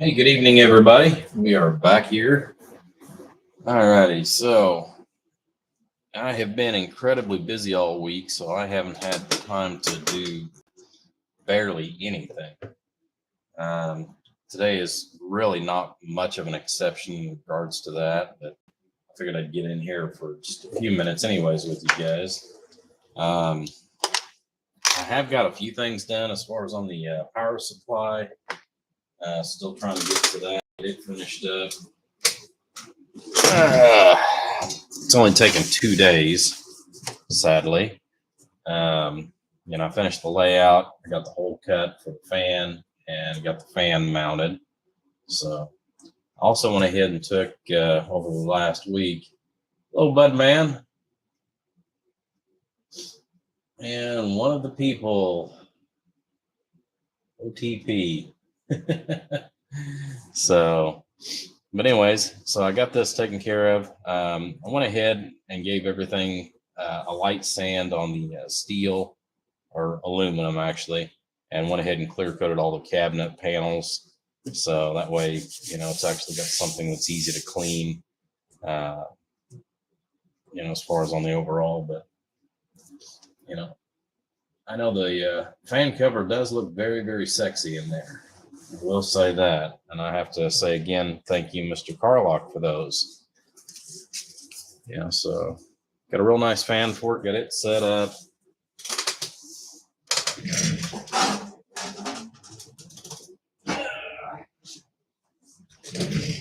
Hey, good evening, everybody. We are back here. Alrighty, so I have been incredibly busy all week, so I haven't had time to do barely anything. Um, Today is really not much of an exception in regards to that, but I figured I'd get in here for just a few minutes, anyways, with you guys. Um, I have got a few things done as far as on the power supply. Still trying to get to that, get it finished up. It's only taken 2 days, sadly. I finished the layout. I got the hole cut for the fan and got the fan mounted. So I also went ahead and took over the last week, little bud man, and one of the people, OTP. So, but anyways, so I got this taken care of. I went ahead and gave everything a light sand on the steel or aluminum actually, and went ahead and clear coated all the cabinet panels. So that way, it's actually got something that's easy to clean, uh, as far as on the overall. But, I know the fan cover does look very, very sexy in there. I will say that. And I have to say again, thank you, Mr. Carlock, for those. So got a real nice fan for it, got it set up.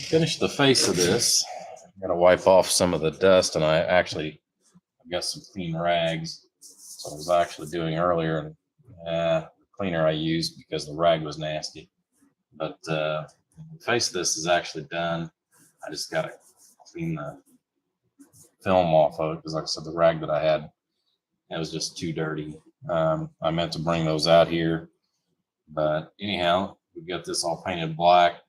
Finish the face of this. I'm gonna wipe off some of the dust, and I've got some clean rags. So I was actually doing earlier, and the cleaner I used because the rag was nasty. But the face of this is actually done. I just gotta clean the film off of it because, like I said, the rag that I had, it was just too dirty. I meant to bring those out here, but anyhow, we've got this all painted black.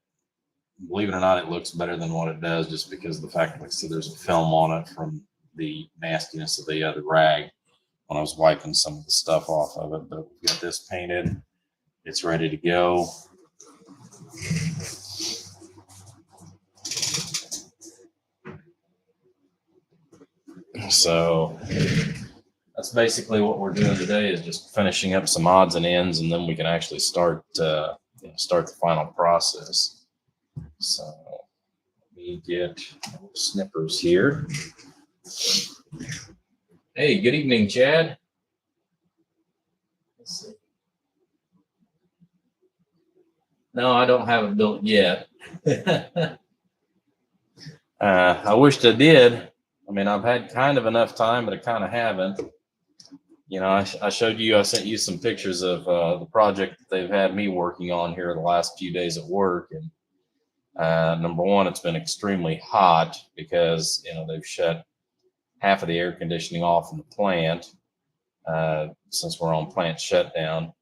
Believe it or not, it looks better than what it does just because of the fact that, like I said, there's a film on it from the nastiness of the other rag when I was wiping some of the stuff off of it. But we've got this painted. It's ready to go. So that's basically what we're doing today, is just finishing up some odds and ends, and then we can actually start the final process. So let me get snippers here. Hey, good evening, Chad. Let's see. No, I don't have it built yet. I wished I did. I mean, I've had kind of enough time, but I kind of haven't. I showed you, I sent you some pictures of the project that they've had me working on here the last few days at work. And number one, it's been extremely hot because, they've shut half of the air conditioning off in the plant since we're on plant shutdown.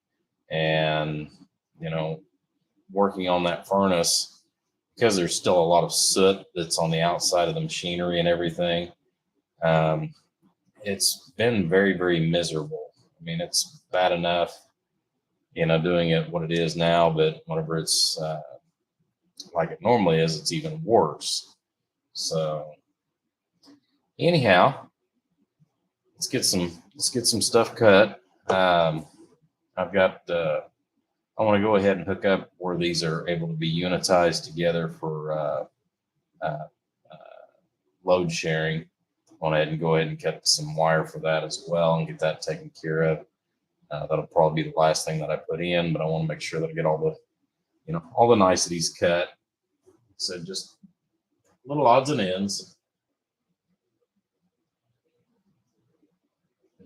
And, working on that furnace, because there's still a lot of soot that's on the outside of the machinery and everything. It's been very, very miserable. I mean, it's bad enough, doing it what it is now, but whenever it's like it normally is, it's even worse. So anyhow, let's get some stuff cut. I've got I want to go ahead and hook up where these are able to be unitized together for load sharing. I want to go ahead and cut some wire for that as well and get that taken care of. That'll probably be the last thing that I put in, but I want to make sure that I get all the niceties cut. So just little odds and ends.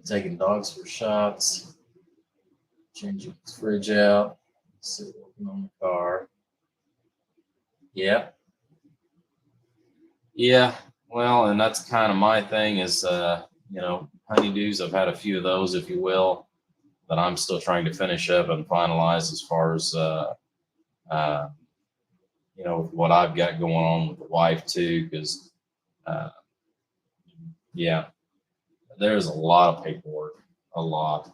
Taking dogs for shots, changing the fridge out, working on the car. Yeah. Well, and that's kind of my thing is, honeydews. I've had a few of those, if you will, that I'm still trying to finish up and finalize as far as, what I've got going on with the wife too, because, there's a lot of paperwork, a lot.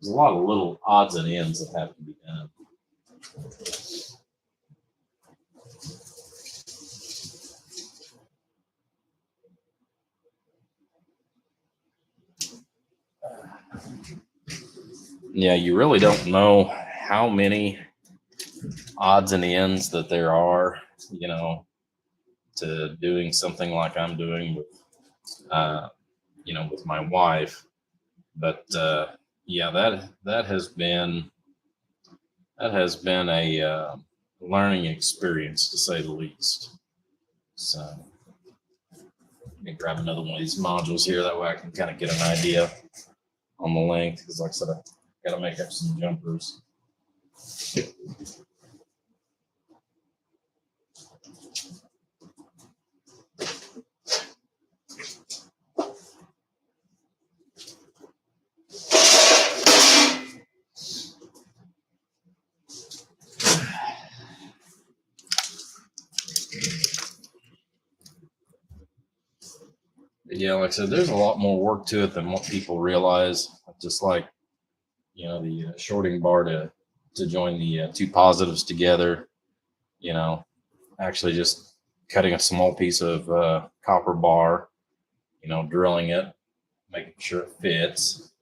There's a lot of little odds and ends that have to be done. yeah, you really don't know how many odds and ends that there are, you know, to doing something like I'm doing with, uh, with my wife. But yeah, that has been a learning experience to say the least. So let me grab another one of these modules here. That way I can kind of get an idea on the length. Because like I said, I got to make up some jumpers. But yeah, like I said, there's a lot more work to it than what people realize. Just like the shorting bar to join the two positives together. You know, actually just cutting a small piece of copper bar. Drilling it, making sure it fits.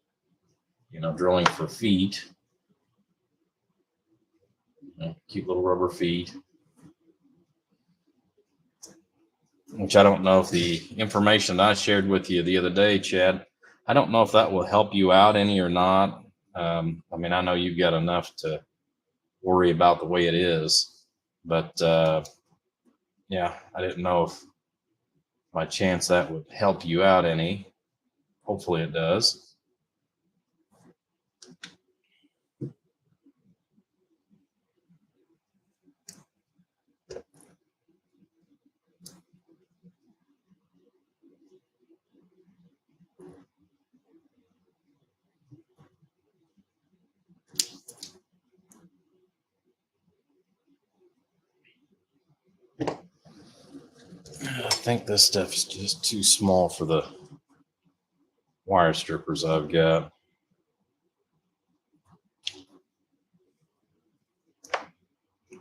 Drilling for feet. Cute little rubber feet. Which I don't know if the information that I shared with you the other day, Chad, I don't know if that will help you out any or not. I mean, I know you've got enough to worry about the way it is, but yeah, I didn't know if by chance that would help you out any. Hopefully it does. I think this stuff's just too small for the wire strippers I've got.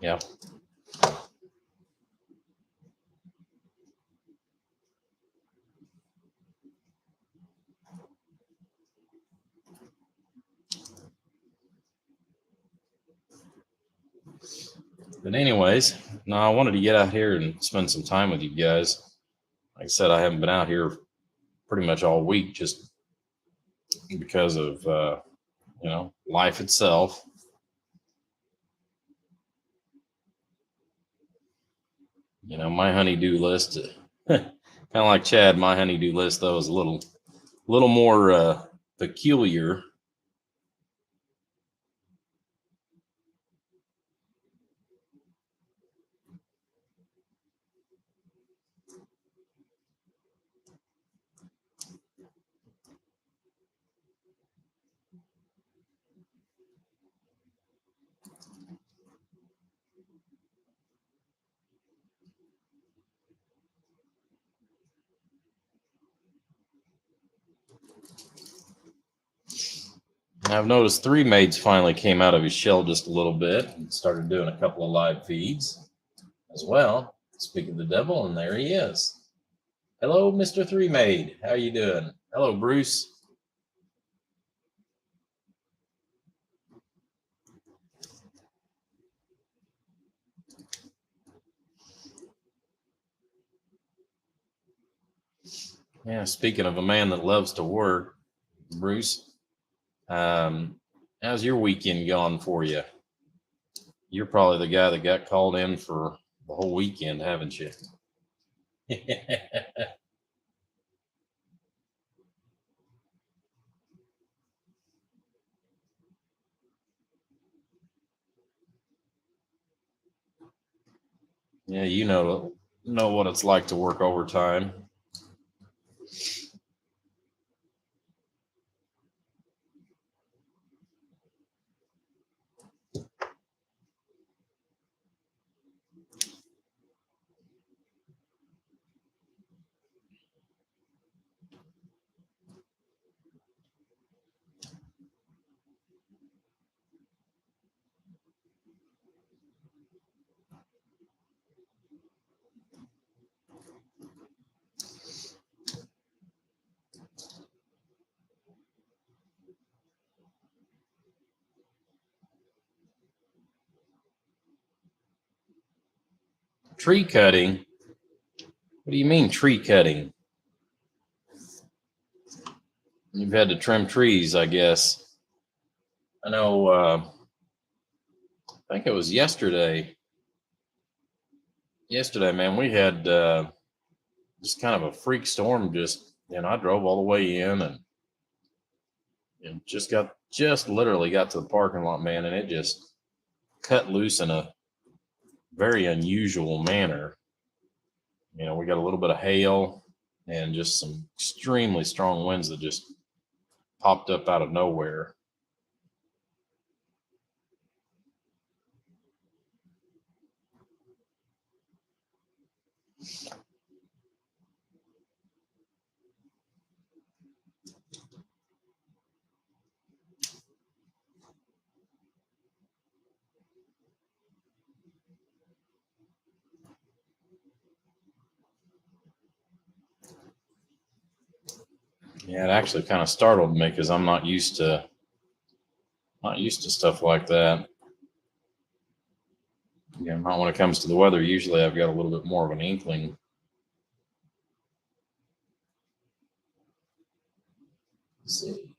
Yeah. But anyways, no, I wanted to get out here and spend some time with you guys. Like I said, I haven't been out here pretty much all week just because of life itself. My honeydew list, kind of like Chad. My honeydew list though is a little more peculiar. And I've noticed Three Maids finally came out of his shell just a little bit and started doing a couple of live feeds as well. Speaking of the devil, and there he is. Hello, Mr. Three Maid. How you doing? Hello, Bruce. Yeah, speaking of a man that loves to work, Bruce, how's your weekend gone for you? You're probably the guy that got called in for the whole weekend, haven't you? Yeah, you know what it's like to work overtime. Tree cutting? What do you mean tree cutting? You've had to trim trees, I guess. I know, I think it was yesterday. Yesterday, man, we had just kind of a freak storm. I drove all the way in and just literally got to the parking lot, man, and it just cut loose in a very unusual manner. We got a little bit of hail and just some extremely strong winds that just popped up out of nowhere. Yeah, it actually kind of startled me because I'm not used to stuff like that. When it comes to the weather, usually I've got a little bit more of an inkling. Let's see.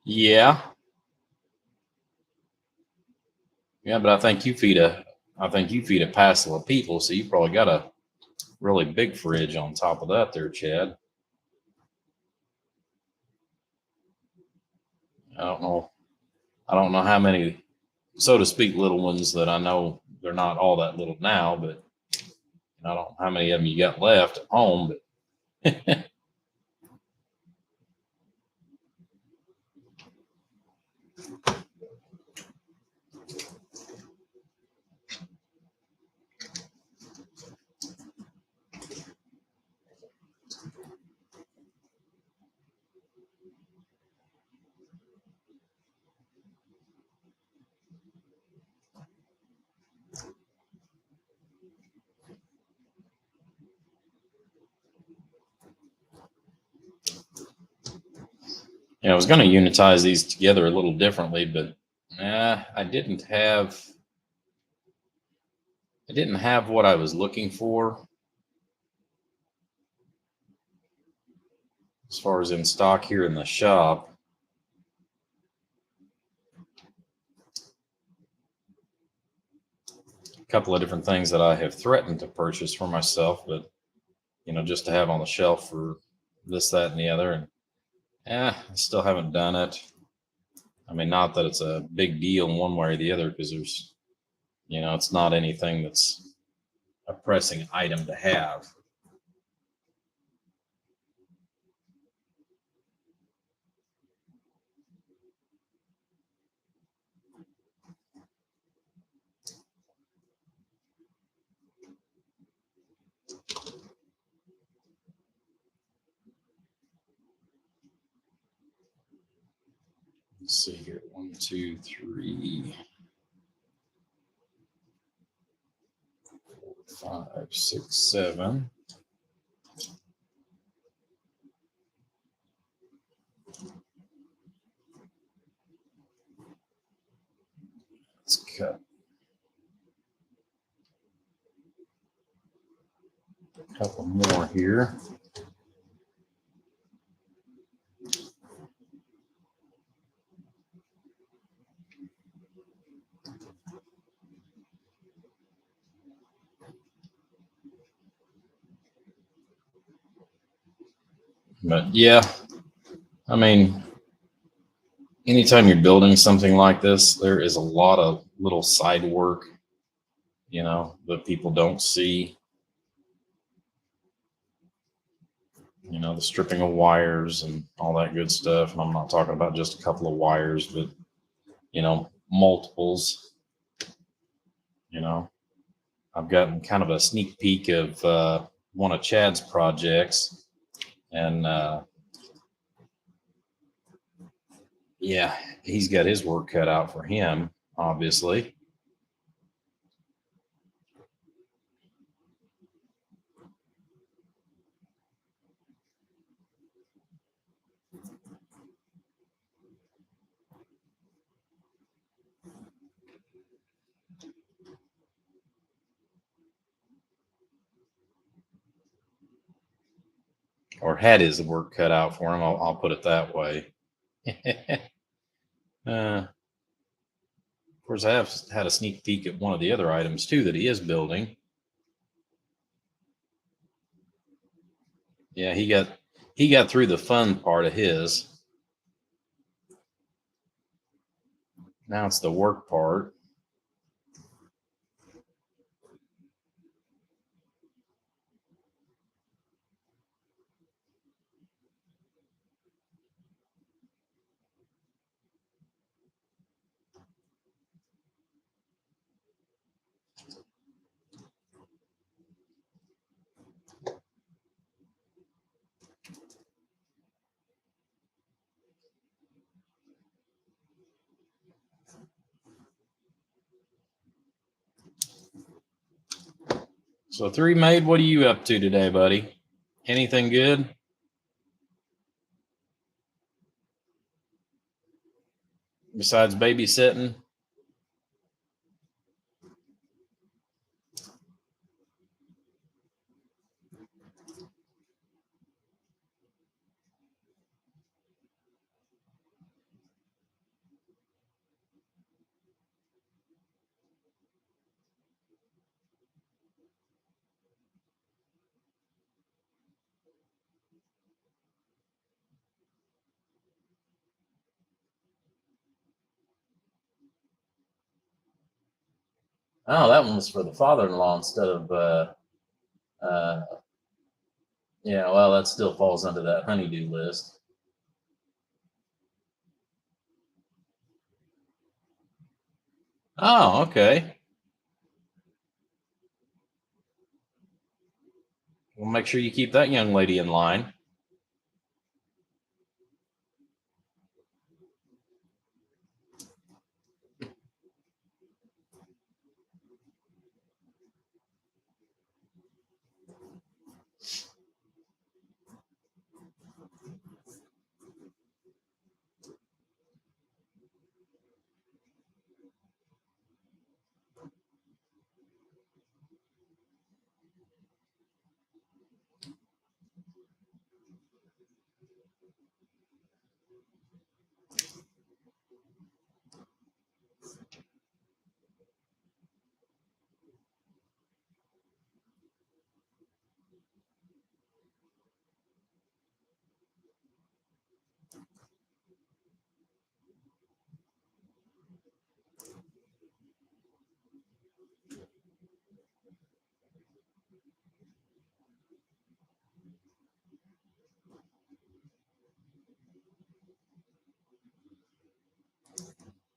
Yeah, yeah, but I think you feed a passel of people, so you probably got a really big fridge on top of that there, Chad. I don't know. I don't know how many, so to speak, little ones that I know they're not all that little now, but I don't know how many of them you got left at home. But I was going to unitize these together a little differently, but I didn't have what I was looking for as far as in stock here in the shop. A couple of different things that I have threatened to purchase for myself, but just to have on the shelf for this, that, and the other. And I still haven't done it. I mean, not that it's a big deal in one way or the other, because it's not anything that's a pressing item to have. Let's see here. 1, 2, 3, 4, 5, 6, 7. Let's cut a couple more here. But yeah, I mean, anytime you're building something like this, there is a lot of little side work, that people don't see. The stripping of wires and all that good stuff. And I'm not talking about just a couple of wires, but multiples. You know, I've gotten kind of a sneak peek of one of Chad's projects, and yeah, he's got his work cut out for him, obviously. or had his work cut out for him. I'll put it that way. Of course, I have had a sneak peek at one of the other items too that he is building. Yeah, he got through the fun part of his. Now it's the work part. So Three Maid, what are you up to today, buddy? Anything good? Besides babysitting? Oh, that one was for the father-in-law instead of uh yeah, well, that still falls under that honeydew list. Oh, okay. Well, make sure you keep that young lady in line.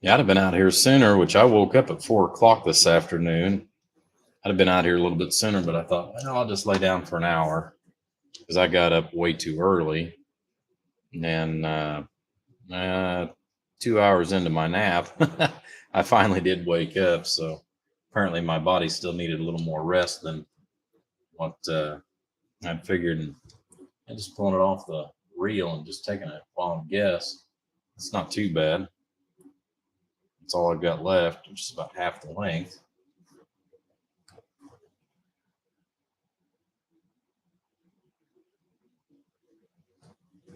Yeah, I'd have been out here sooner, which I woke up at 4 o'clock this afternoon. I'd have been out here a little bit sooner, but I thought, well, I'll just lay down for an hour because I got up way too early. And uh, 2 hours into my nap, I finally did wake up. So apparently my body still needed a little more rest than what I'd figured. And I just pulling it off the reel and just taking a wild guess. It's not too bad. That's all I've got left, which is about half the length.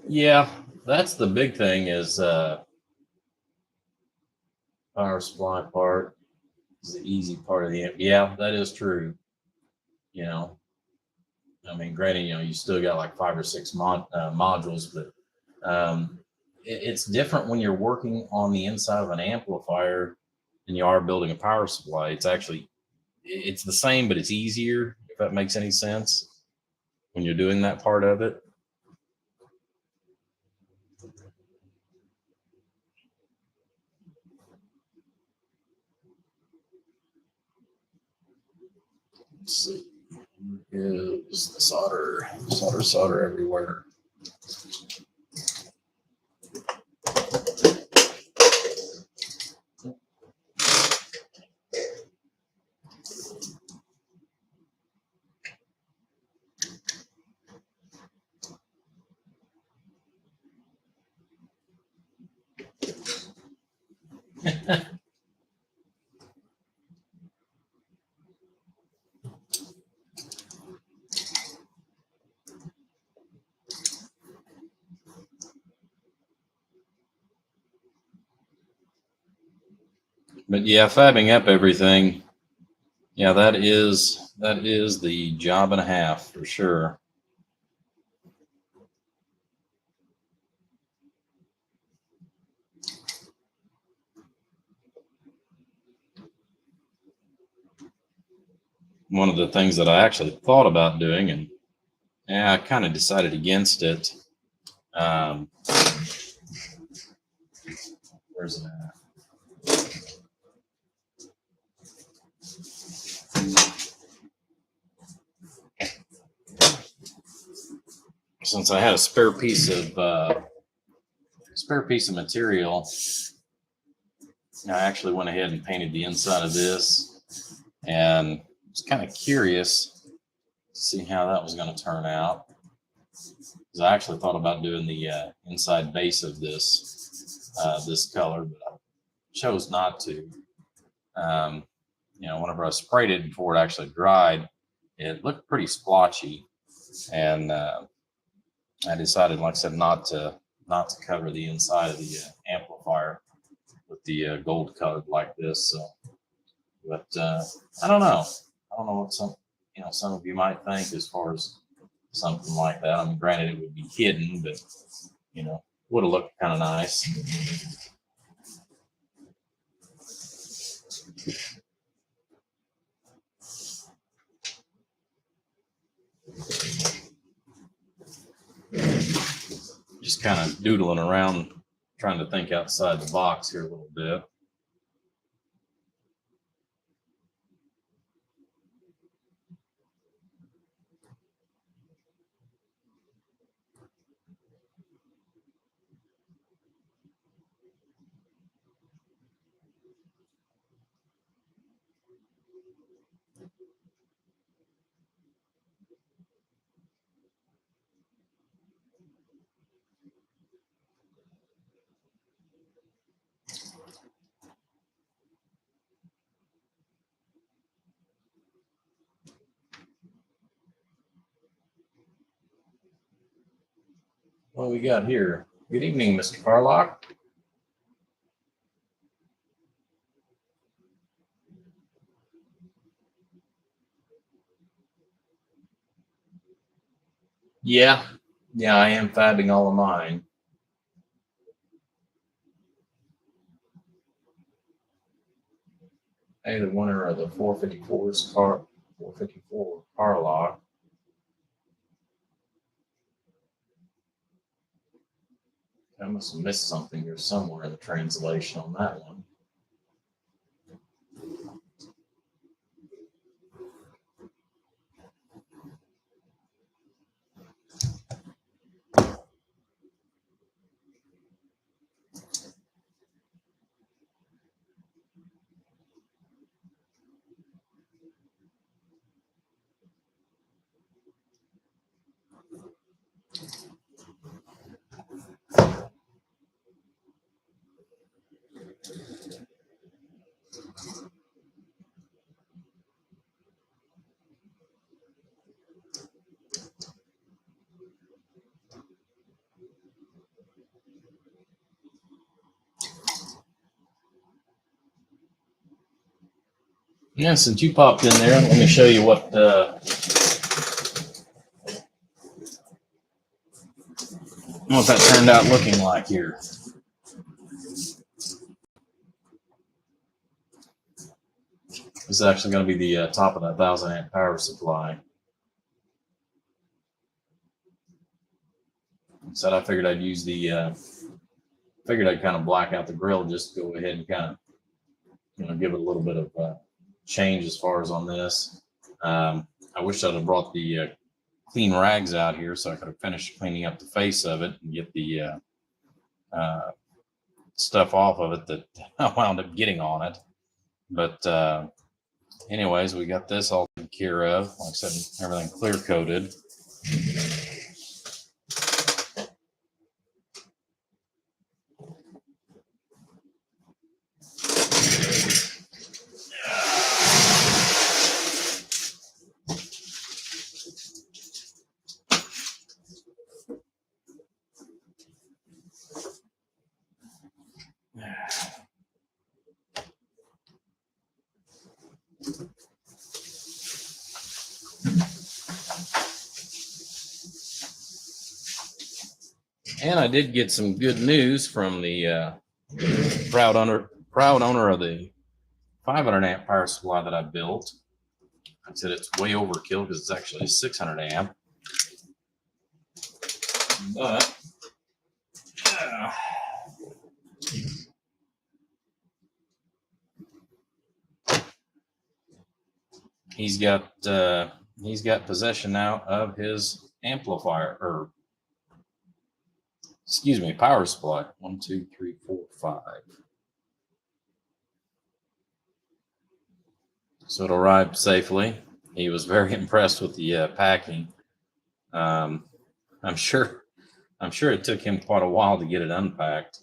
Yeah, that's the big thing is power supply part is the easy part of the yeah, that is true. You know, I mean, granted, you still got like 5 or 6 modules, but it's different when you're working on the inside of an amplifier than you are building a power supply. It's actually it's the same, but it's easier. If that makes any sense when you're doing that part of it. Let's see. Is the solder everywhere. But yeah, fabbing up everything. Yeah, that is the job and a half for sure. One of the things that I actually thought about doing, and yeah, I kind of decided against it. Um, where's it at? Since I had a spare piece of material, I actually went ahead and painted the inside of this, and was kind of curious to see how that was going to turn out. Because I actually thought about doing the inside base of this color, but I chose not to. Um, whenever I sprayed it before it actually dried, it looked pretty splotchy, and I decided, like I said, not to cover the inside of the amplifier with the gold colored like this. So, but I don't know. I don't know what some of you might think as far as something like that. I mean, granted, it would be hidden, but would have looked kind of nice. Just kind of doodling around, trying to think outside the box here a little bit. What do we got here? Good evening, Mr. Farlock. Yeah, yeah, I am fabbing all of mine. Hey, the winner of the 454 Farlock. I must have missed something here somewhere in the translation on that one. Yeah, since you popped in there, let me show you what that turned out looking like here. This is actually going to be the top of that 1,000-amp power supply. So I figured I'd use figured I'd kind of black out the grill just to go ahead and kind of give it a little bit of change as far as on this. I wish I'd have brought the clean rags out here so I could have finished cleaning up the face of it and get the stuff off of it that I wound up getting on it. But anyways, we got this all taken care of. Like I said, everything clear coated. And I did get some good news from the proud owner of the 500 amp power supply that I built. I said it's way overkill because it's actually a 600 amp. But he's got possession now of his amplifier, or excuse me, power supply. 1, 2, 3, 4, 5. So it arrived safely. He was very impressed with the packing. I'm sure it took him quite a while to get it unpacked,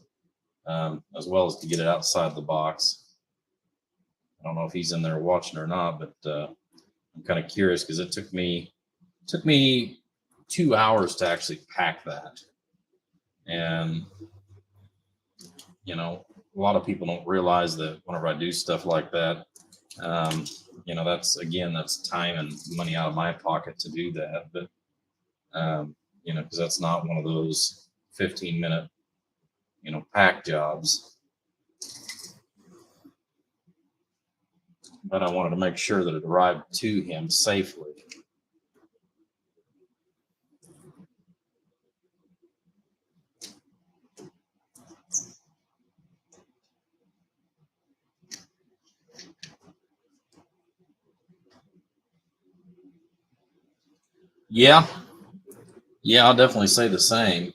as well as to get it outside the box. I don't know if he's in there watching or not, but I'm kind of curious because it took me 2 hours to actually pack that. And a lot of people don't realize that whenever I do stuff like that, that's time and money out of my pocket to do that. But because that's not one of those 15-minute pack jobs. But I wanted to make sure that it arrived to him safely. Yeah, I'll definitely say the same.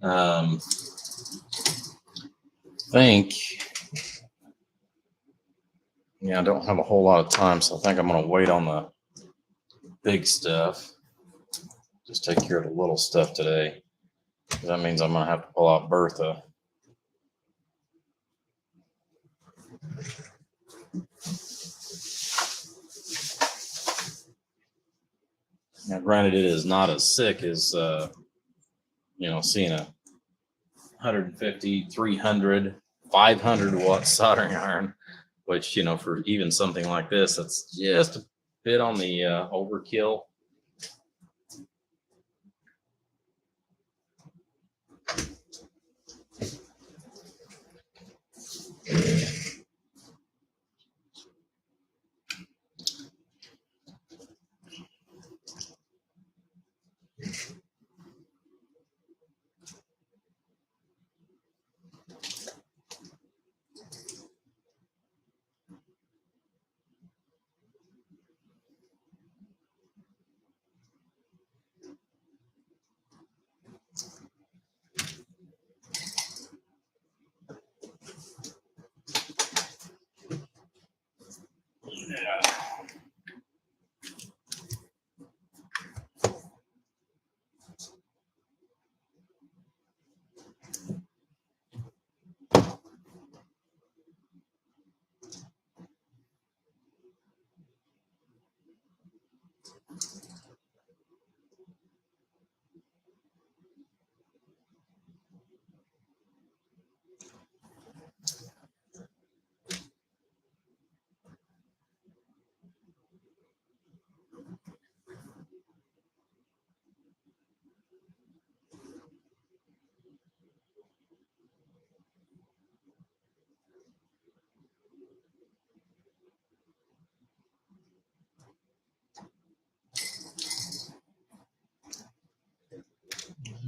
I don't have a whole lot of time, so I think I'm going to wait on the big stuff. Just take care of the little stuff today. That means I'm going to have to pull out Bertha. Now, granted, it is not as sick as, seeing a 150, 300, 500 watt soldering iron, which, for even something like this, that's just a bit on the overkill.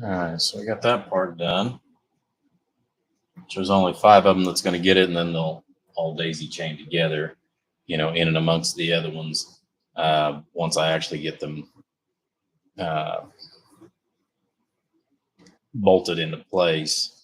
All right, so we got that part done. There's only 5 of them that's going to get it, and then they'll all daisy chain together, in and amongst the other ones. Once I actually get them bolted into place.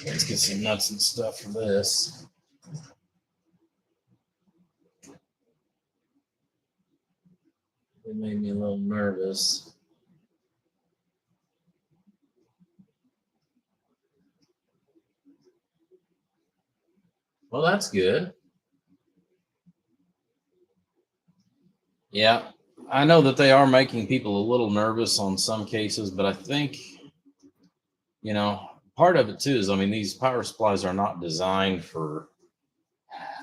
Let's get some nuts and stuff for this. It made me a little nervous. Well, that's good. Yeah, I know that they are making people a little nervous on some cases, but I think, part of it too is, I mean, these power supplies are not designed for,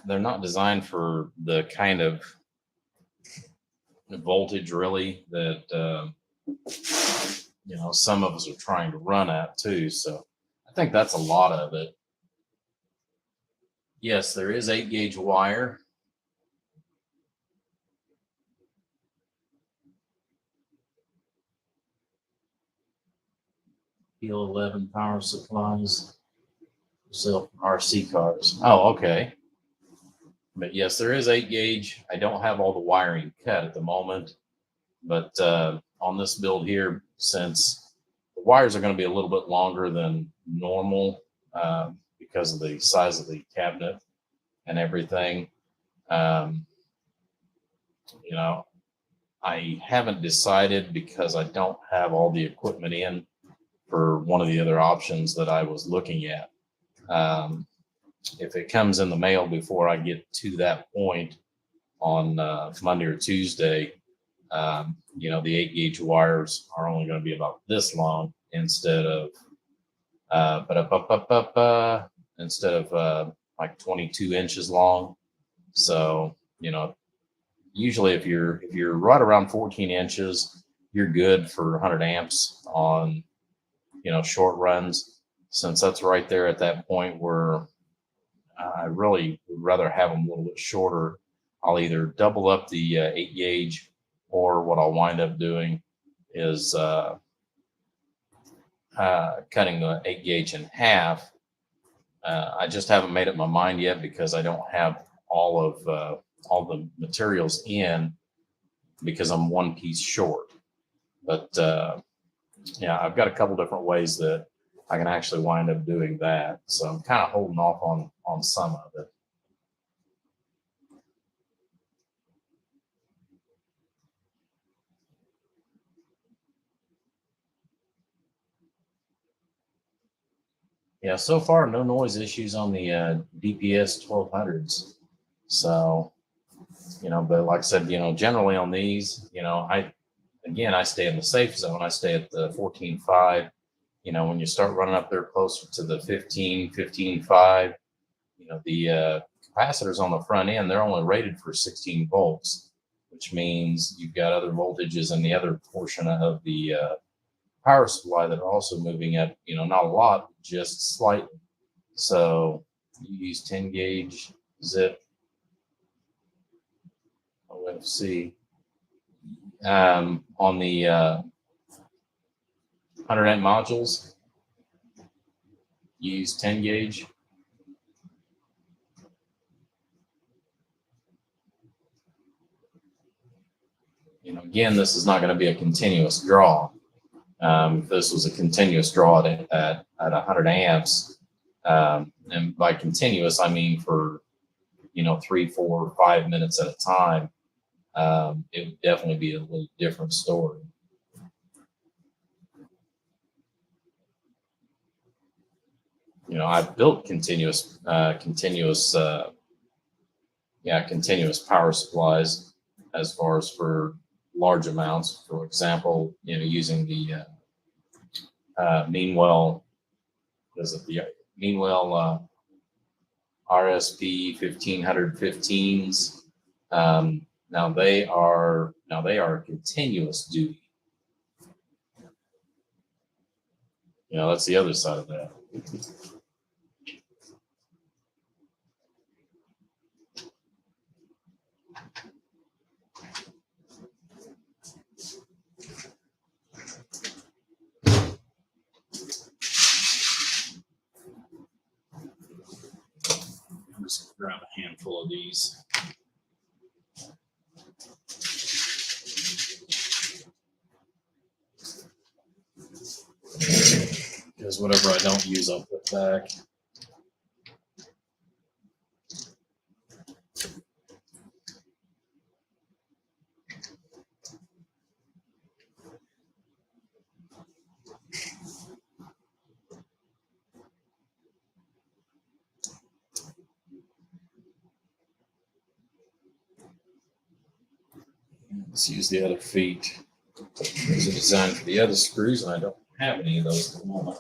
they're not designed for the kind of voltage really that, some of us are trying to run at too. So I think that's a lot of it. Yes, there is 8 gauge wire. P11 power supplies. So RC cars. Oh, okay. But yes, there is 8 gauge. I don't have all the wiring cut at the moment, but on this build here, since the wires are going to be a little bit longer than normal because of the size of the cabinet and everything, um, you know, I haven't decided because I don't have all the equipment in for one of the other options that I was looking at. Um, if it comes in the mail before I get to that point on Monday or Tuesday, the 8 gauge wires are only going to be about this long instead of instead of like 22 inches long. So, usually if you're right around 14 inches, you're good for 100 amps on, short runs, since that's right there at that point where I really would rather have them a little bit shorter. I'll either double up the 8 gauge, or what I'll wind up doing is cutting the 8 gauge in half. I just haven't made up my mind yet because I don't have all the materials in, because I'm one piece short. But yeah, I've got a couple different ways that I can actually wind up doing that. So I'm kind of holding off on some of it. Yeah, so far no noise issues on the DPS 1200s. So, but like I said, generally on these, I stay in the safe zone. I stay at the 14.5. When you start running up there closer to the 15.5, the capacitors on the front end, they're only rated for 16 volts, which means you've got other voltages in the other portion of the power supply that are also moving up, not a lot, just slightly. So you use 10 gauge zip OFC on the 100 amp modules. You use 10 gauge. Again, this is not going to be a continuous draw. If this was a continuous draw at 100 amps, and by continuous, I mean for 3, 4, 5 minutes at a time, it would definitely be a little different story. I've built continuous power supplies as far as for large amounts. For example, using the Meanwell, RSP 1515s. Now they are continuous duty. That's the other side of that. I'm just gonna grab a handful of these. Because whatever I don't use, I'll put back. Let's use the other feet. These are designed for the other screws, and I don't have any of those at the moment.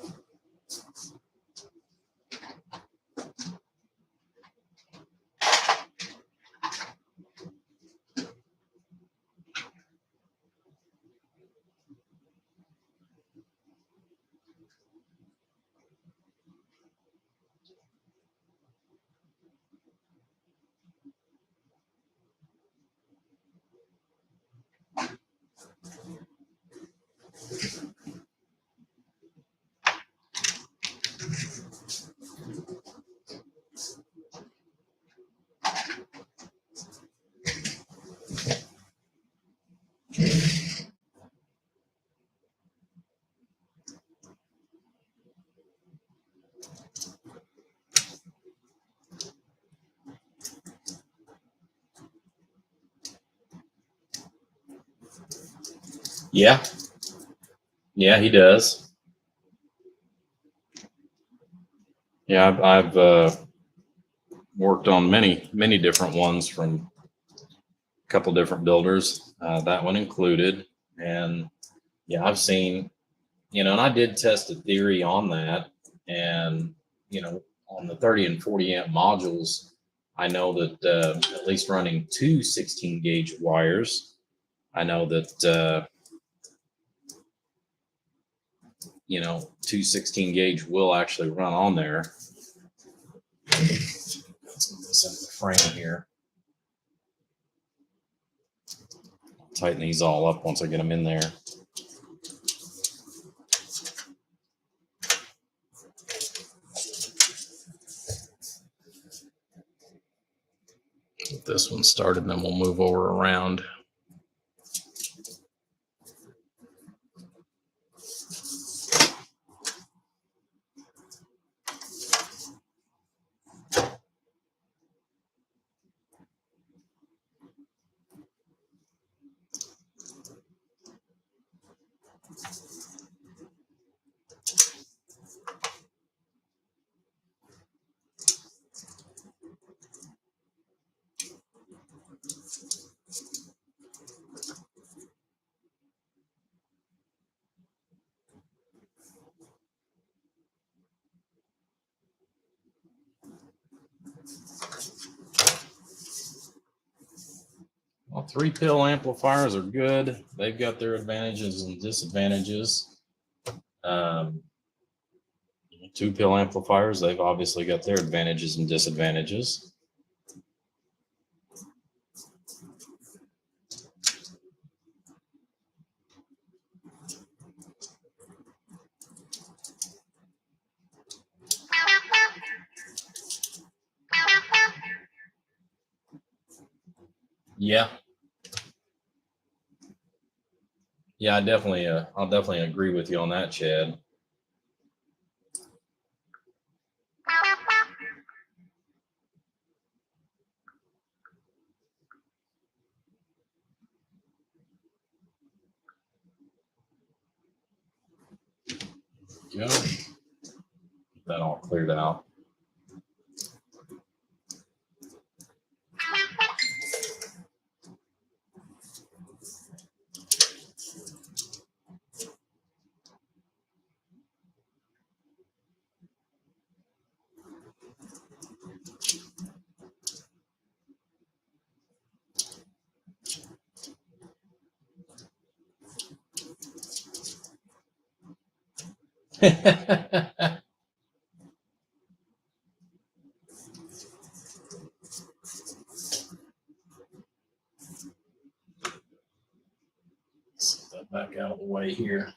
Yeah, yeah, he does. Yeah, I've worked on many different ones from a couple different builders, that one included. And yeah, I've seen, and I did test a theory on that. And, on the 30 and 40 amp modules, I know that at least running two 16 gauge wires, I know that, two 16 gauge will actually run on there. Let's get this into the frame here. Tighten these all up once I get them in there. Get this one started, and then we'll move over around. Well, 3-pill amplifiers are good. They've got their advantages and disadvantages. 2-pill amplifiers, they've obviously got their advantages and disadvantages. Yeah. Yeah, I'll definitely agree with you on that, Chad. Go. Get that all cleared out. Set that back out of the way here.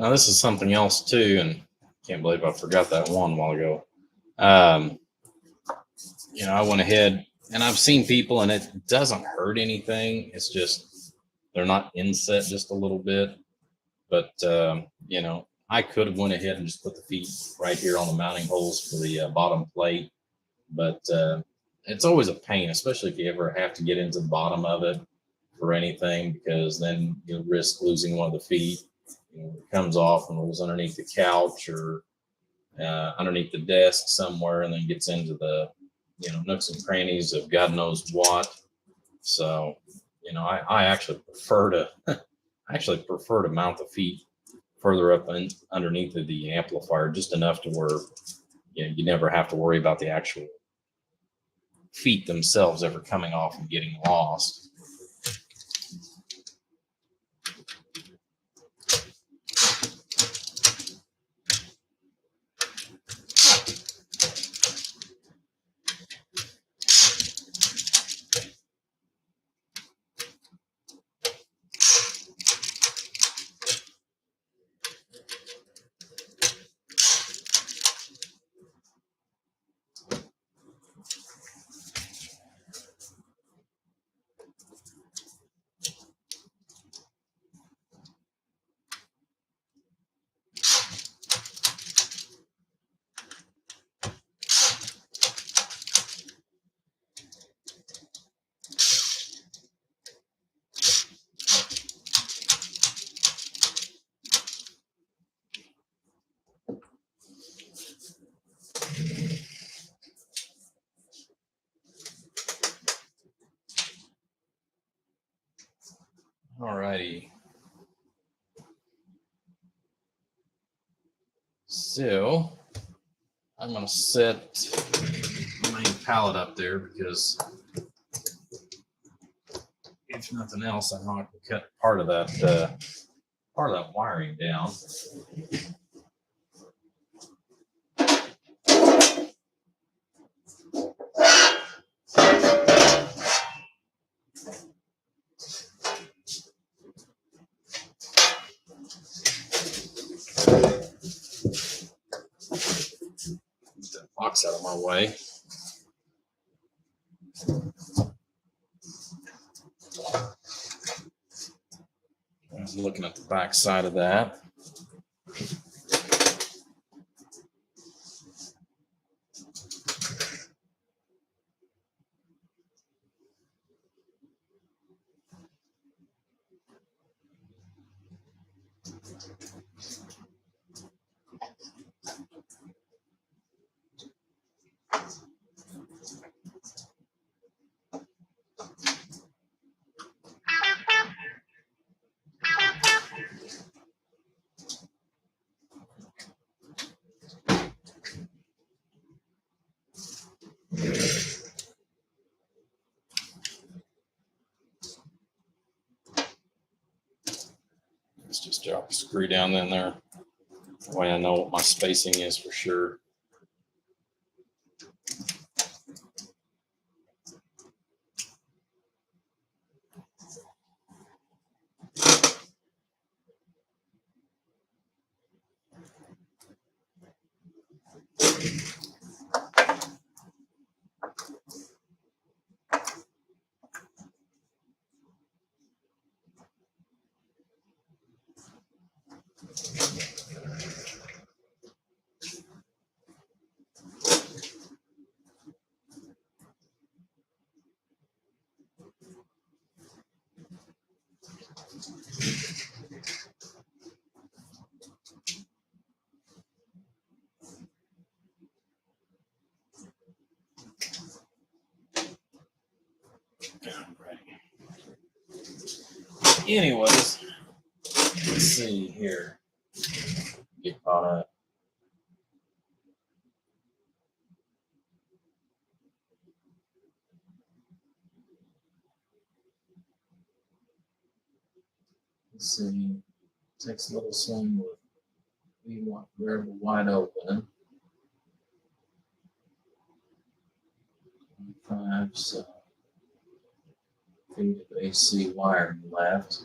Now this is something else too, and can't believe I forgot that one while ago. Um, I went ahead and I've seen people, and it doesn't hurt anything. It's just they're not inset just a little bit, but I could have went ahead and just put the feet right here on the mounting holes for the bottom plate, but it's always a pain, especially if you ever have to get into the bottom of it for anything, because then you'll risk losing one of the feet. It comes off and rolls underneath the couch or underneath the desk somewhere, and then gets into the nooks and crannies of God knows what. So I actually prefer to mount the feet further up and underneath of the amplifier, just enough to where you never have to worry about the actual feet themselves ever coming off and getting lost. All righty. So I'm going to set the main pallet up there because if nothing else, I know I can cut part of that wiring down. Get that box out of my way. I'm looking at the back side of that. Let's just drop a screw down in there. That way I know what my spacing is for sure. Anyways, let's see here. Get caught up. Let's see. Takes a little swing with we want variable wide open. 5, so feet of AC wire left.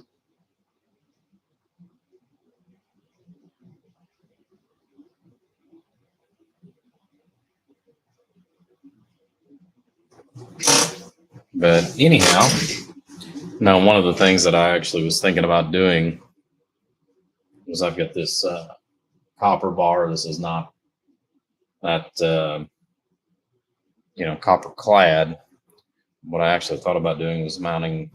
But anyhow, now one of the things that I actually was thinking about doing was I've got this copper bar. This is not that copper clad. What I actually thought about doing was mounting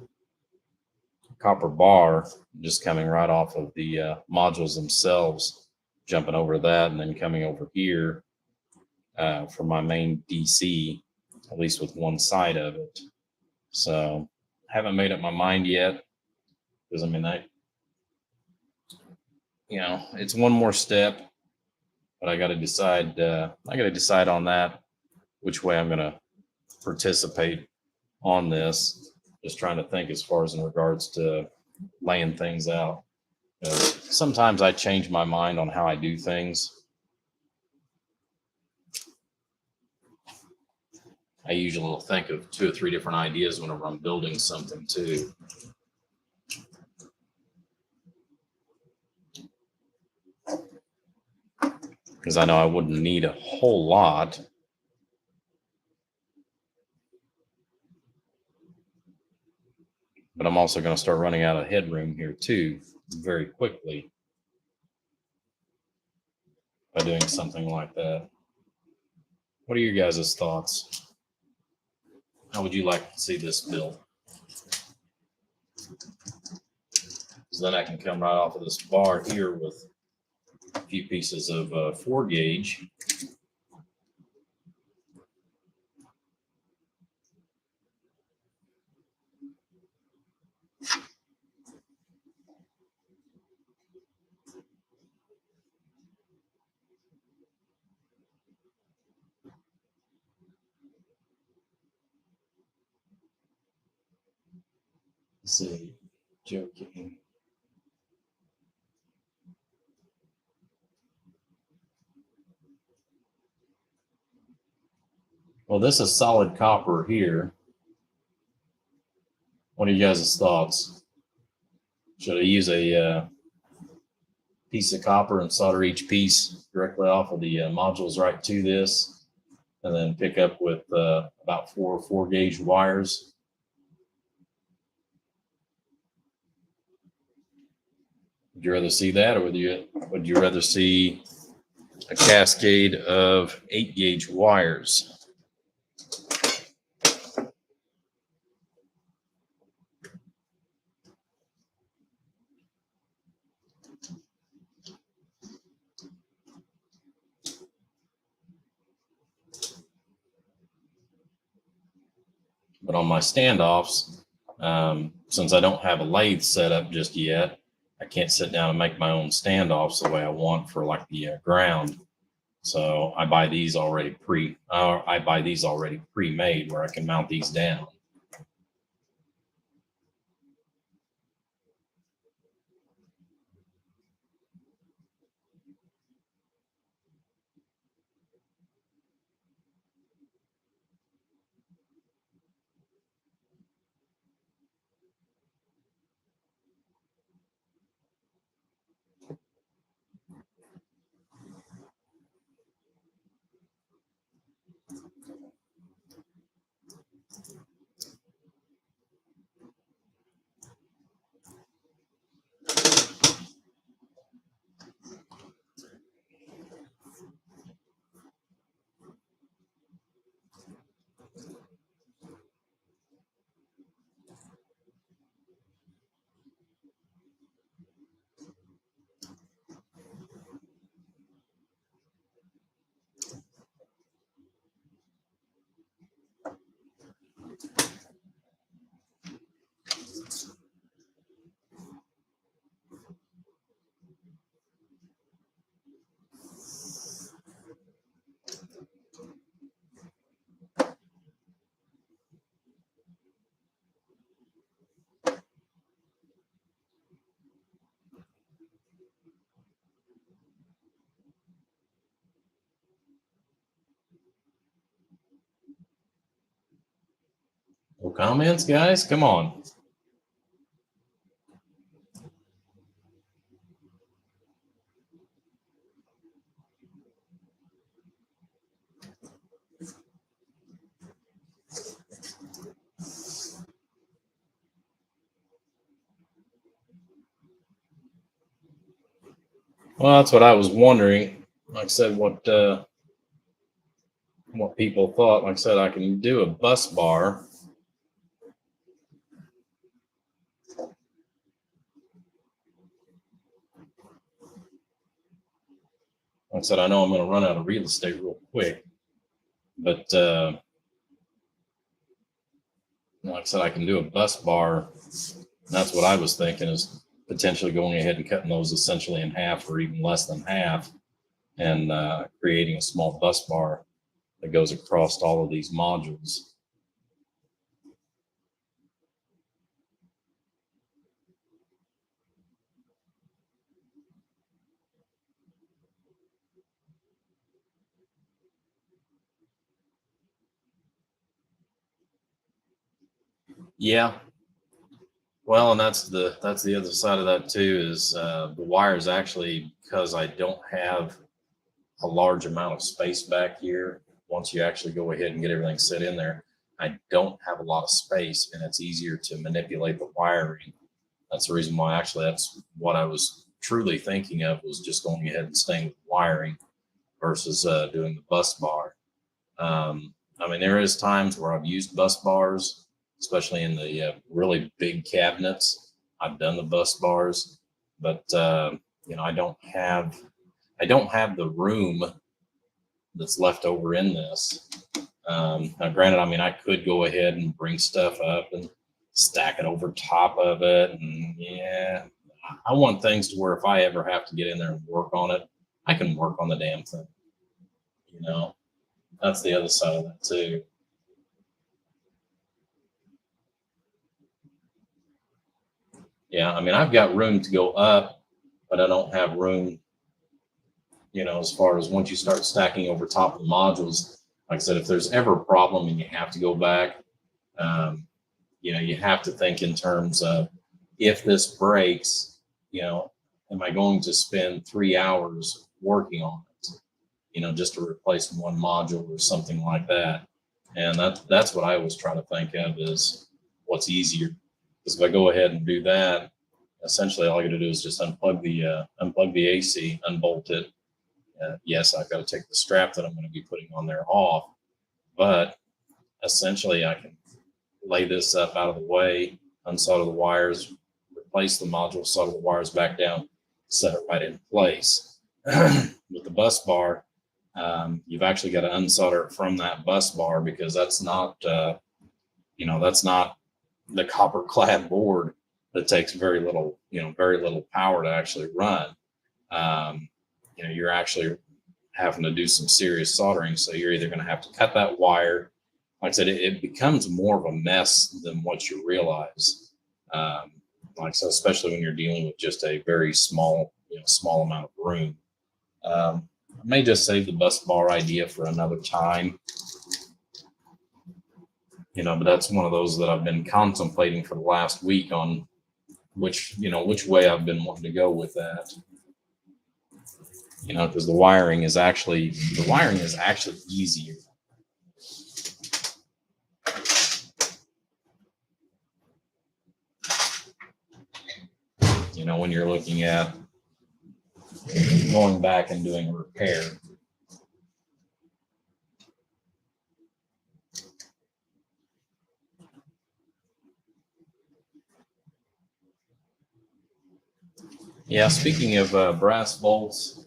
a copper bar just coming right off of the modules themselves, jumping over that, and then coming over here for my main DC, at least with one side of it. So I haven't made up my mind yet because it's one more step, but I got to decide. I got to decide on that which way I'm going to participate on this. Just trying to think as far as in regards to laying things out. Sometimes I change my mind on how I do things. I usually will think of 2 or 3 different ideas whenever I'm building something too. Because I know I wouldn't need a whole lot. But I'm also going to start running out of headroom here too very quickly by doing something like that. What are your guys' thoughts? How would you like to see this built? Because then I can come right off of this bar here with a few pieces of 4 gauge. Let's see, joking. Well, this is solid copper here. What are you guys' thoughts? Should I use a piece of copper and solder each piece directly off of the modules right to this, and then pick up with about 4 gauge wires? Would you rather see that, or would you rather see a cascade of 8 gauge wires? But on my standoffs, since I don't have a lathe set up just yet, I can't sit down and make my own standoffs the way I want for like the ground. So I buy these already pre-made where I can mount these down. No comments, guys? Come on. Well, that's what I was wondering. Like I said, what people thought. Like I said, I can do a bus bar. Like I said, I know I'm going to run out of real estate real quick, but like I said, I can do a bus bar. That's what I was thinking, is potentially going ahead and cutting those essentially in half or even less than half, and creating a small bus bar that goes across all of these modules. Yeah. Well, and that's the other side of that too, is the wires actually, because I don't have a large amount of space back here. Once you actually go ahead and get everything set in there, I don't have a lot of space, and it's easier to manipulate the wiring. That's the reason why, actually, that's what I was truly thinking of, was just going ahead and staying with wiring versus doing the bus bar. I mean, there is times where I've used bus bars, especially in the really big cabinets. I've done the bus bars, but I don't have the room that's left over in this. Now, granted, I mean, I could go ahead and bring stuff up and stack it over top of it, and yeah, I want things to where if I ever have to get in there and work on it, I can work on the damn thing. You know, that's the other side of that too. Yeah, I mean, I've got room to go up, but I don't have room, as far as once you start stacking over top of the modules. Like I said, if there's ever a problem and you have to go back, um, you have to think in terms of, if this breaks, you know, am I going to spend 3 hours working on it, just to replace one module or something like that? And that's what I was trying to think of, is what's easier. Because if I go ahead and do that, essentially all I got to do is just unplug the AC, unbolt it. Yes, I've got to take the strap that I'm going to be putting on there off, but essentially I can lay this up out of the way, unsolder the wires, replace the module, solder the wires back down, set it right in place. With the bus bar, you've actually got to unsolder it from that bus bar, because that's not the copper clad board that takes very little power to actually run. You're actually having to do some serious soldering. So you're either going to have to cut that wire. Like I said, it becomes more of a mess than what you realize. Um, like I said, especially when you're dealing with just a very small amount of room. I may just save the bus bar idea for another time. But that's one of those that I've been contemplating for the last week on which way I've been wanting to go with that. Because the wiring is actually easier. When you're looking at going back and doing a repair. Yeah, speaking of brass bolts,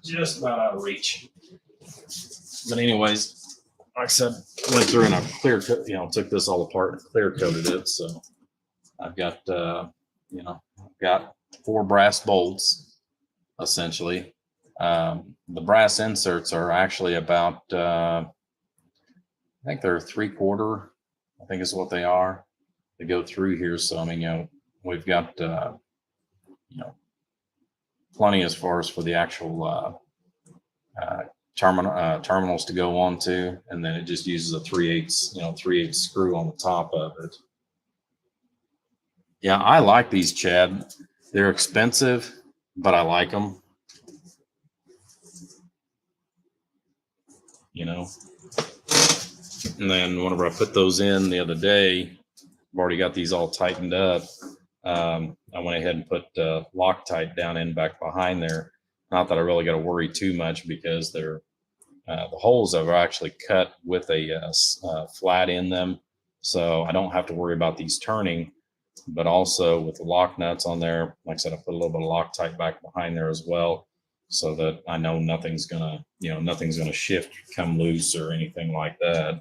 just about out of reach. But anyways, like I said, went through and I've took this all apart and clear coated it. So I've got 4 brass bolts essentially. The brass inserts are actually about, I think they're 3/4, I think is what they are. They go through here. So, I mean, we've got, plenty as far as for the actual terminals to go on to, and then it just uses a 3/8 screw on the top of it. Yeah, I like these, Chad. They're expensive, but I like them. And then whenever I put those in the other day, I've already got these all tightened up. I went ahead and put Loctite down in back behind there. Not that I really got to worry too much because they're the holes are actually cut with a flat in them, so I don't have to worry about these turning. But also with the lock nuts on there, like I said, I put a little bit of Loctite back behind there as well, so that I know nothing's gonna, nothing's gonna shift, come loose, or anything like that.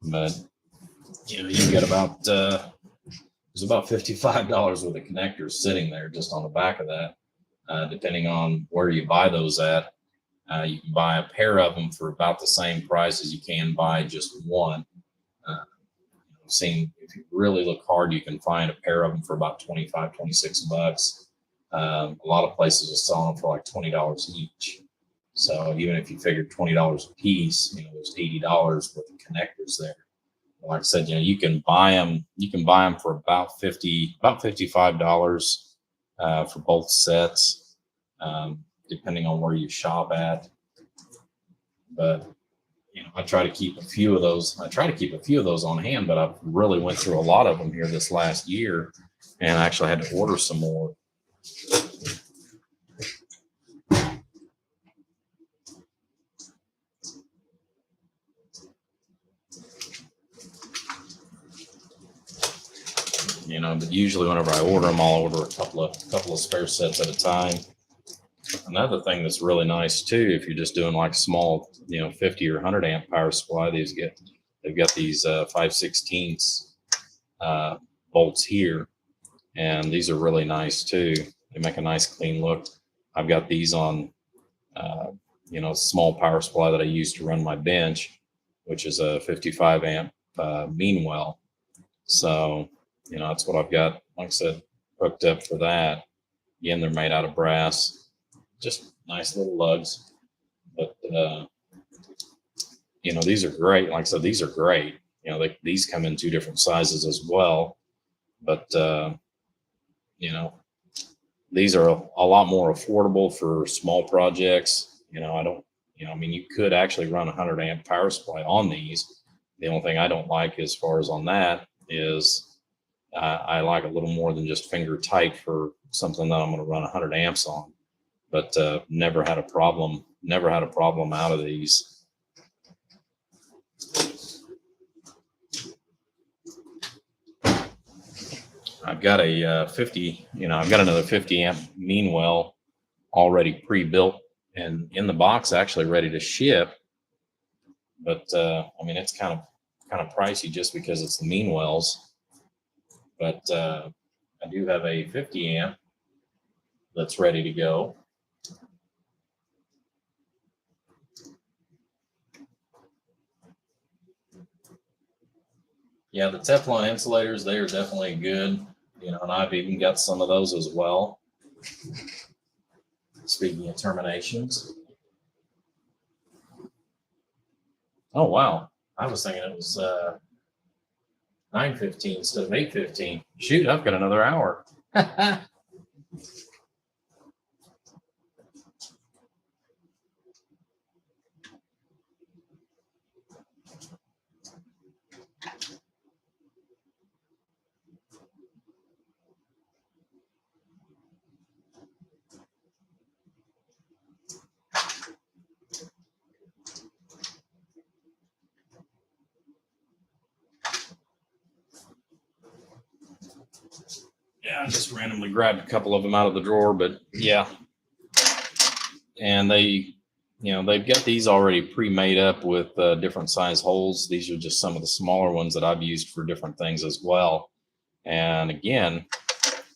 But you get about there's about $55 worth of connectors sitting there just on the back of that. Depending on where you buy those at, you can buy a pair of them for about the same price as you can buy just one. If you really look hard, you can find a pair of them for about 25, 26 bucks. A lot of places are selling them for like $20 each. So even if you figured $20 a piece, there's $80 worth of connectors there. Like I said, you can buy them. You can buy them for about $55 for both sets, depending on where you shop at. But I try to keep a few of those. I try to keep a few of those on hand, but I've really went through a lot of them here this last year, and I actually had to order some more. But usually whenever I order them, I'll order a couple of spare sets at a time. Another thing that's really nice too, if you're just doing like small, 50 or 100 amp power supply, they've got these 5/16 bolts here, and these are really nice too. They make a nice clean look. I've got these on, small power supply that I use to run my bench, which is a 55 amp Meanwell. So, that's what I've got, like I said, hooked up for that. Again, they're made out of brass, just nice little lugs. But, these are great. Like I said, these are great. These come in two different sizes as well. But, these are a lot more affordable for small projects. You could actually run a 100 amp power supply on these. The only thing I don't like as far as on that is I like a little more than just finger tight for something that I'm going to run 100 amps on. But never had a problem out of these. I've got a 50, I've got another 50 amp Meanwell already pre-built and in the box, actually ready to ship. But it's kind of pricey just because it's the Meanwells. But I do have a 50 amp that's ready to go. Yeah, the Teflon insulators, they are definitely good. And I've even got some of those as well. Speaking of terminations. Oh, wow. I was thinking it was 9:15 instead of 8:15. Shoot, I've got another hour. Yeah, I just randomly grabbed a couple of them out of the drawer, but yeah. And they've got these already pre-made up with different size holes. These are just some of the smaller ones that I've used for different things as well. And again,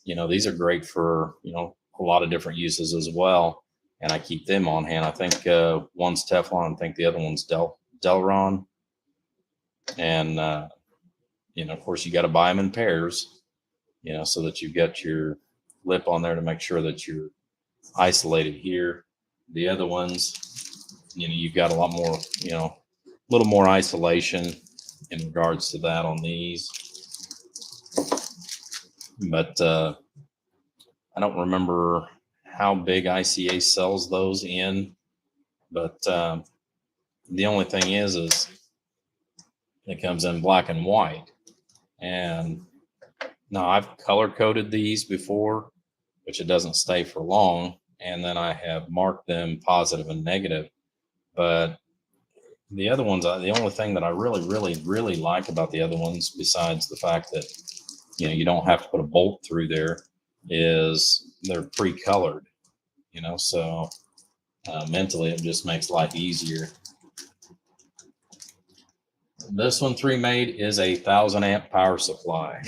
these are great for, a lot of different uses as well. And I keep them on hand. I think one's Teflon, I think the other one's Delron. And, of course, you got to buy them in pairs, so that you've got your lip on there to make sure that you're isolated here. The other ones, you've got a lot more, a little more isolation in regards to that on these. but I don't remember how big ICA sells those in. But the only thing is it comes in black and white. And now I've color coded these before, which it doesn't stay for long. And then I have marked them positive and negative. But the other ones, the only thing that I really like about the other ones, besides the fact that you don't have to put a bolt through there, is they're pre-colored. So mentally it just makes life easier. This one, 3Made, is a 1,000 amp power supply.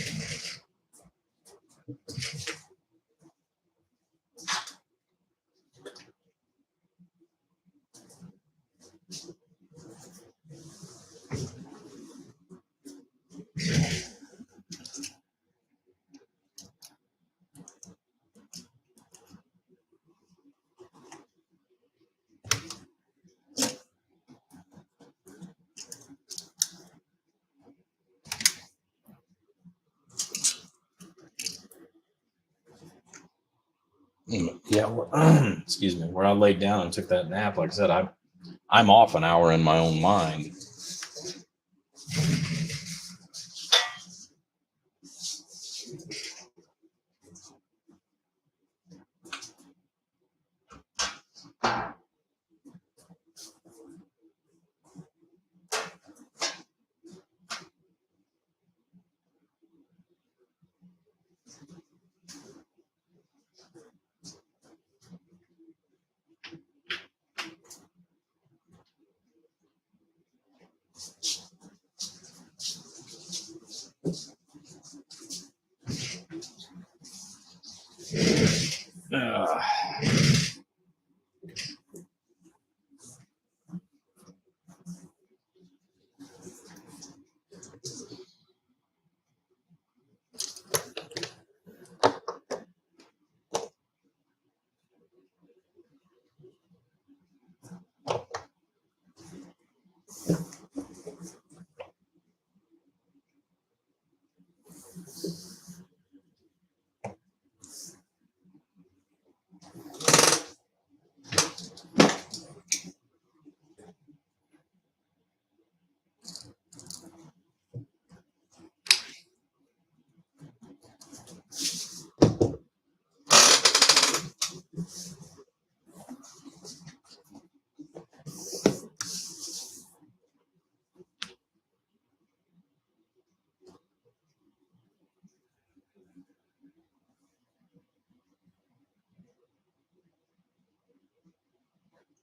Yeah, excuse me. Where I laid down and took that nap, like I said, I'm off an hour in my own mind. Uh,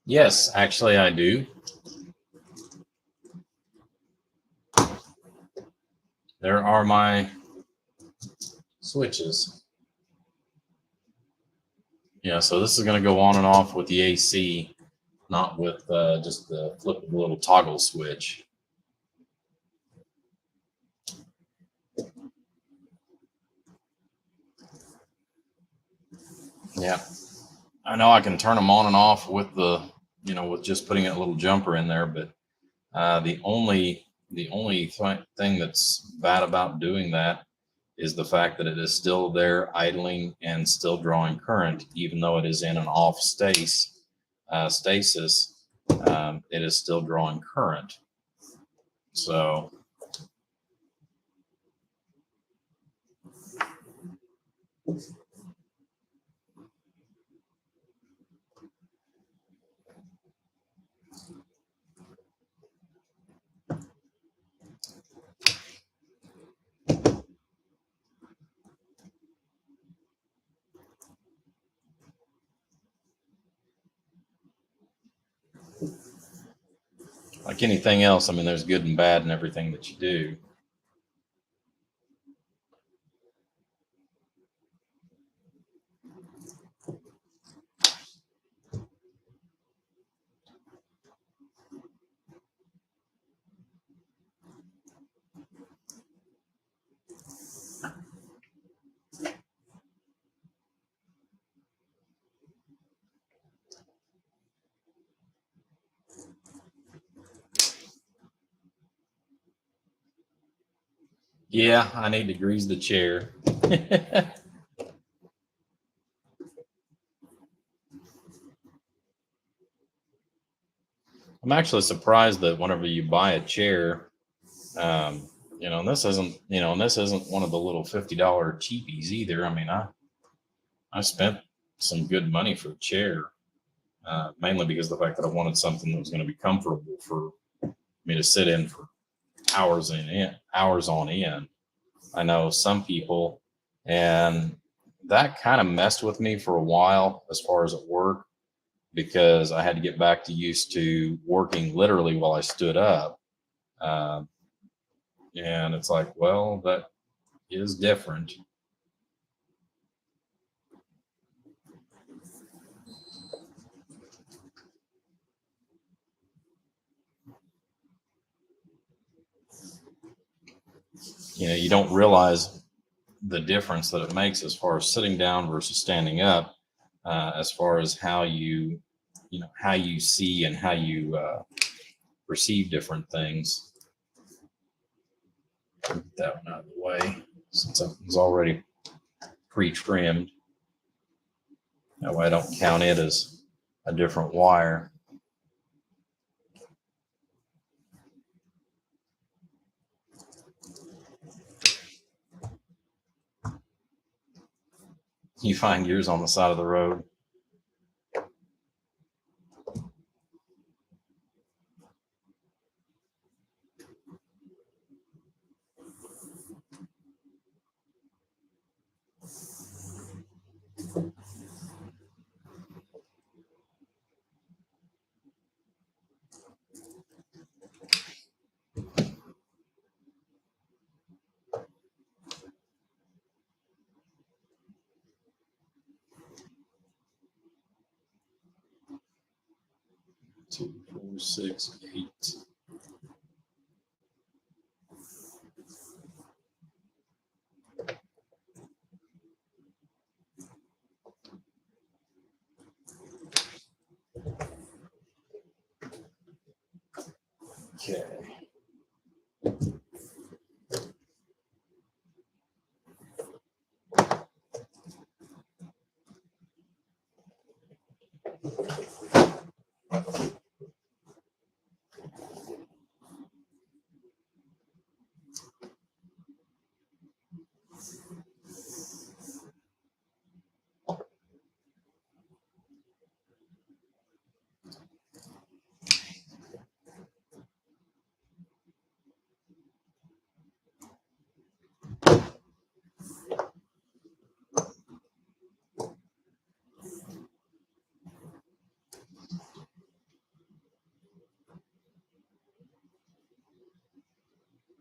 yes, actually, I do. There are my switches. Yeah, so this is going to go on and off with the AC, not with just the flip of the little toggle switch. Yeah, I know I can turn them on and off with with just putting a little jumper in there, but the only thing that's bad about doing that is the fact that it is still there idling and still drawing current, even though it is in an off stasis. It is still drawing current. So like anything else, I mean, there's good and bad in everything that you do. Yeah, I need to grease the chair. I'm actually surprised that whenever you buy a chair, and this isn't, and this isn't one of the little $50 cheapies either. I mean, I spent some good money for a chair, mainly because of the fact that I wanted something that was going to be comfortable for me to sit in for hours on end. I know some people, and that kind of messed with me for a while as far as at work, because I had to get back to used to working literally while I stood up. Uh, and it's like, well, that is different. You don't realize the difference that it makes as far as sitting down versus standing up, as far as how how you see and how you perceive different things. Get that one out of the way since it was already pre-trimmed. That way I don't count it as a different wire. You find yours on the side of the road. Two, 4, 6, 8. Okay.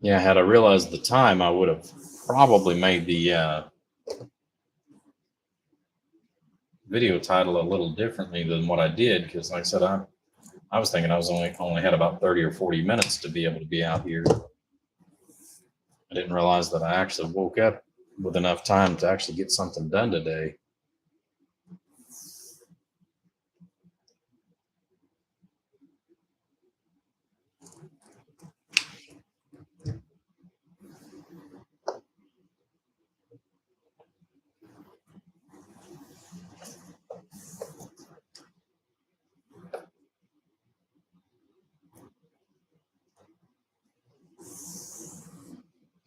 Yeah, had I realized the time, I would have probably made the video title a little differently than what I did, because like I said, I was thinking I was only had about 30 or 40 minutes to be able to be out here. I didn't realize that I actually woke up with enough time to actually get something done today.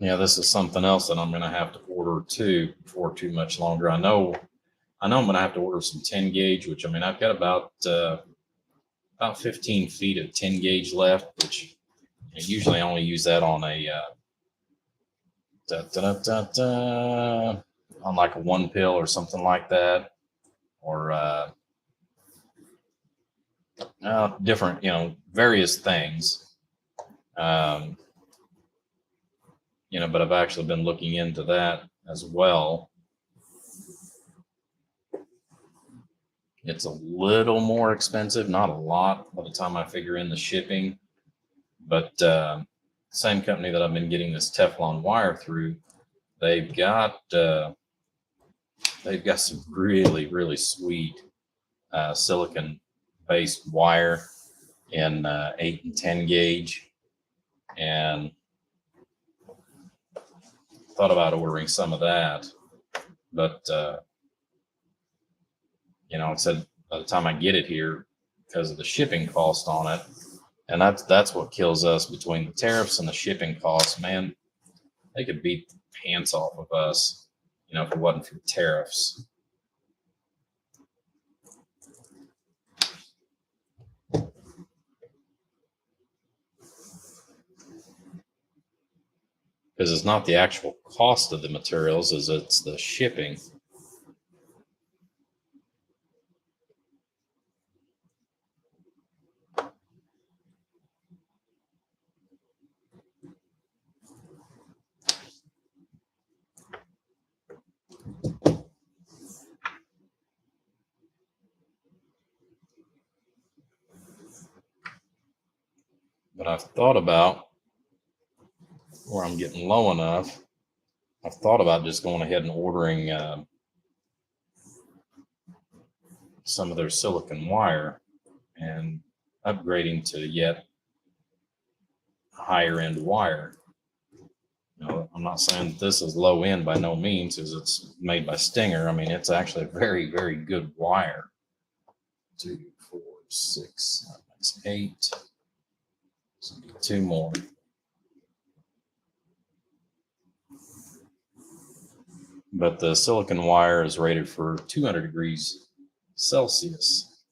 Yeah, this is something else that I'm going to have to order too before too much longer. I know I'm going to have to order some 10 gauge, which I mean I've got about 15 feet of 10 gauge left, which I usually only use that on a on like a one pill or something like that, or different, various things. Um, but I've actually been looking into that as well. It's a little more expensive, not a lot by the time I figure in the shipping, but same company that I've been getting this Teflon wire through, they've got some really, really sweet silicon based wire in 8 and 10 gauge, and thought about ordering some of that. But you know, it said by the time I get it here, because of the shipping cost on it, and that's what kills us between the tariffs and the shipping costs. Man, they could beat the pants off of us, you know, if it wasn't for the tariffs. Because it's not the actual cost of the materials, is it's the shipping. But I've thought about where I'm getting low enough. I've thought about just going ahead and ordering some of their silicon wire and upgrading to yet higher end wire. You know, I'm not saying that this is low end by no means, as it's made by Stinger. I mean, it's actually a very, very good wire. 2, 4, 6, 8. So 2 more. But the silicon wire is rated for 200 degrees Celsius.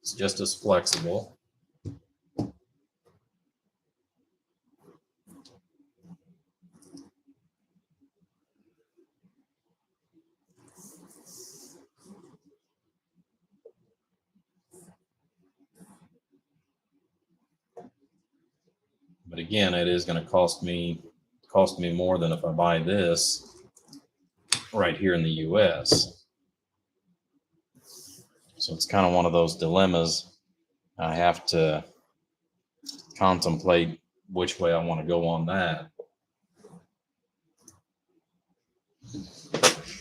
It's just as flexible. But again, it is going to cost me more than if I buy this right here in the US. So it's kind of one of those dilemmas. I have to contemplate which way I want to go on that.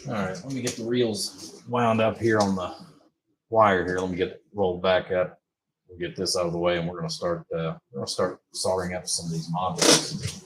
All right, let me get the reels wound up here on the wire here. Let me get it rolled back up. We'll get this out of the way, and we're going to start soldering up some of these modules.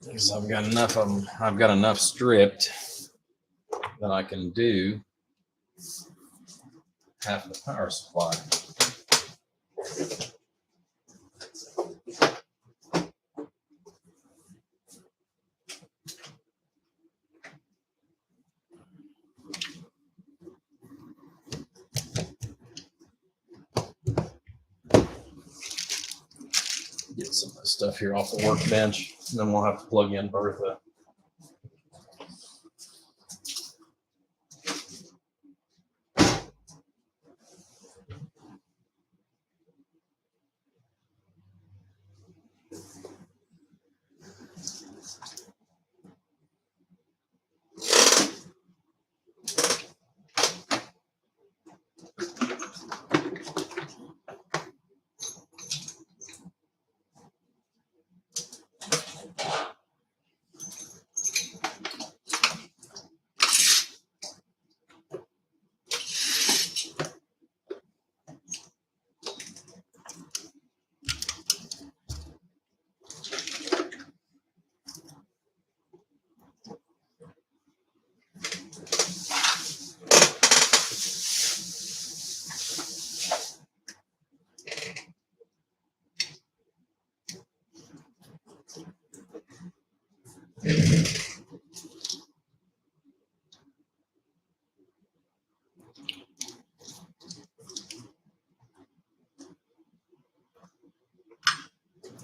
Because I've got enough of them. I've got enough stripped that I can do half the power supply. Get some of this stuff here off the workbench, and then we'll have to plug in Bertha.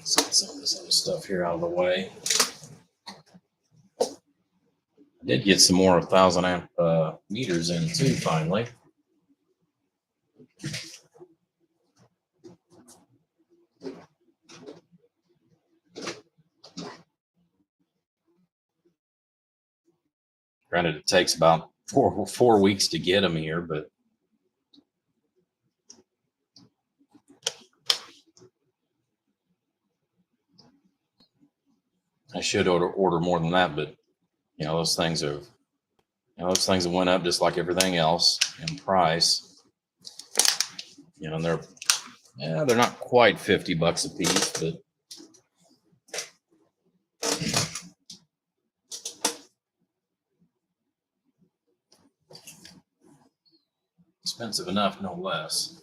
Let's get some of this other stuff here out of the way. I did get some more 1,000 amp meters in too, finally. Granted, it takes about four weeks to get them here, but I should order more than that. But those things have went up just like everything else in price. And they're not quite $50 a piece, but expensive enough, no less.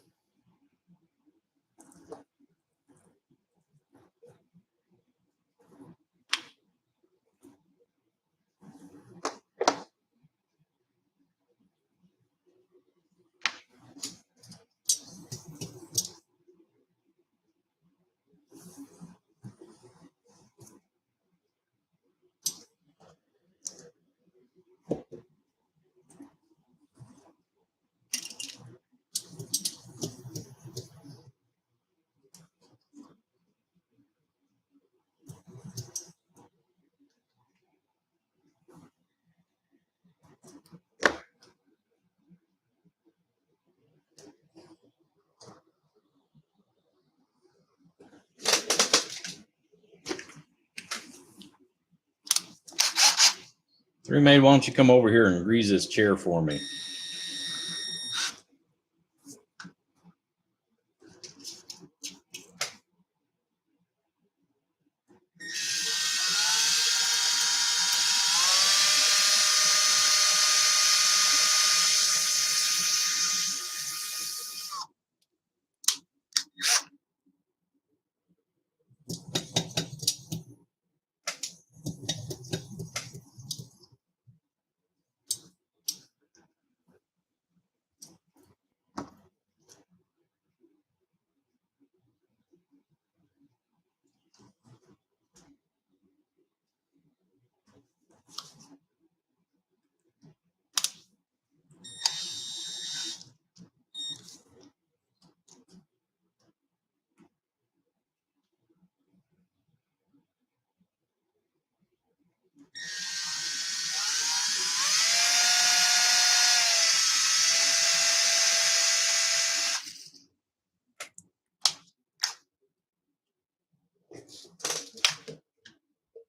Three Maid, why don't you come over here and grease this chair for me?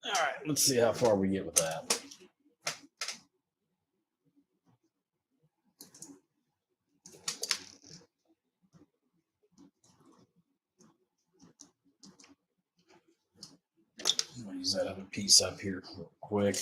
All right, let's see how far we get with that. I'm gonna use that other piece up here real quick.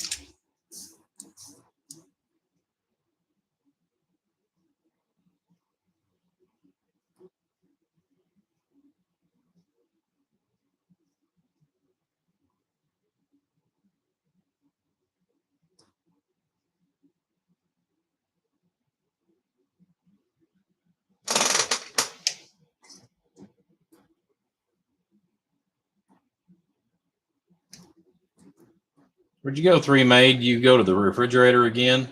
Where'd you go, Three Maid? You go to the refrigerator again?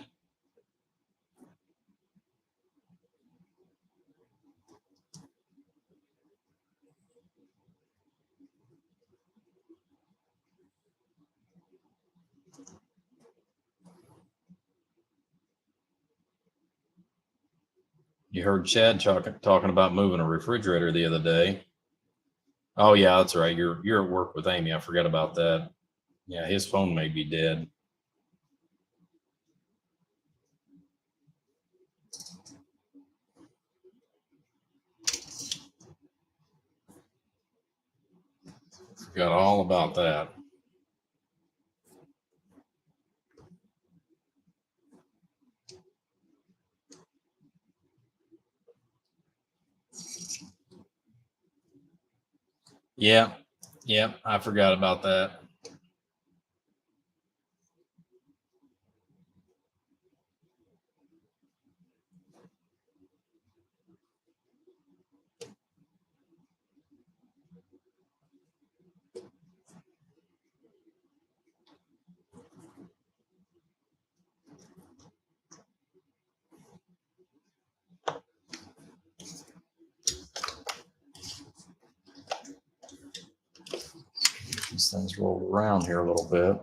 You heard Chad talking about moving a refrigerator the other day. Oh yeah, that's right. You're at work with Amy. I forgot about that. Yeah, his phone may be dead. Forgot all about that. Yeah, I forgot about that. These things rolled around here a little bit.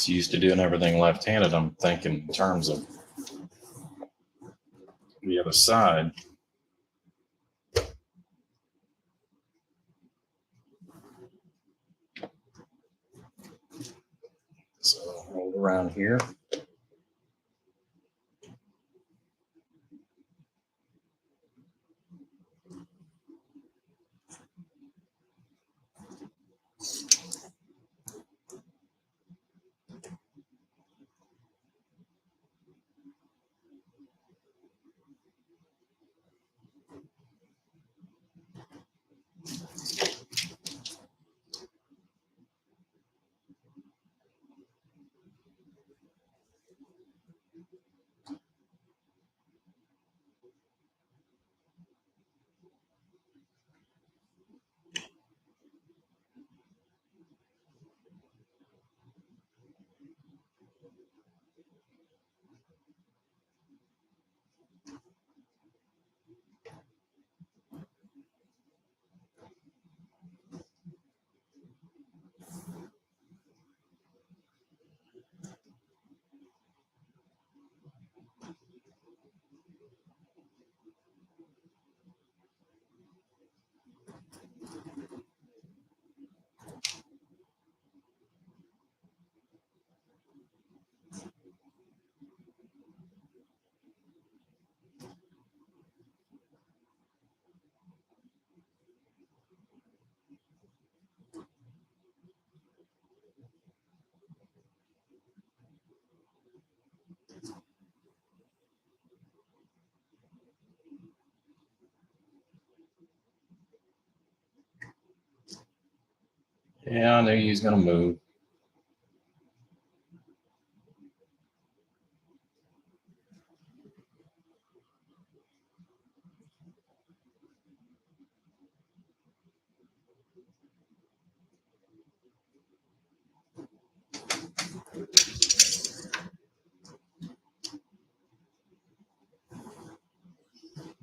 Just used to doing everything left-handed. I'm thinking in terms of the other side. So hold around here. Yeah, I knew he was going to move.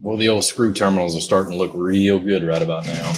Well, the old screw terminals are starting to look real good right about now.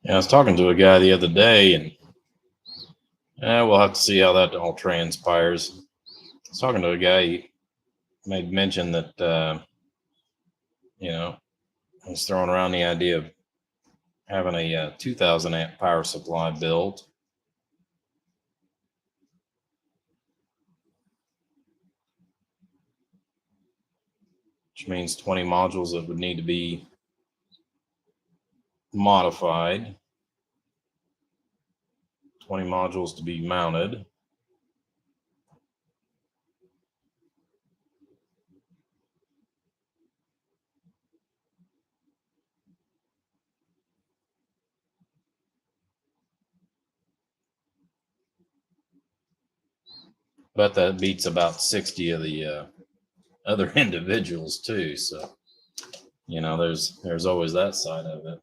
Yeah, I was talking to a guy the other day, and we'll have to see how that all transpires. I was talking to a guy. He made mention that he's throwing around the idea of having a 2,000 amp power supply built, which means 20 modules that would need to be modified, 20 modules to be mounted. But that beats about 60 of the other individuals too. So, there's always that side of it.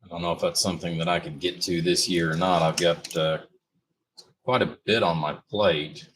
I don't know if that's something that I could get to this year or not. I've got quite a bit on my plate.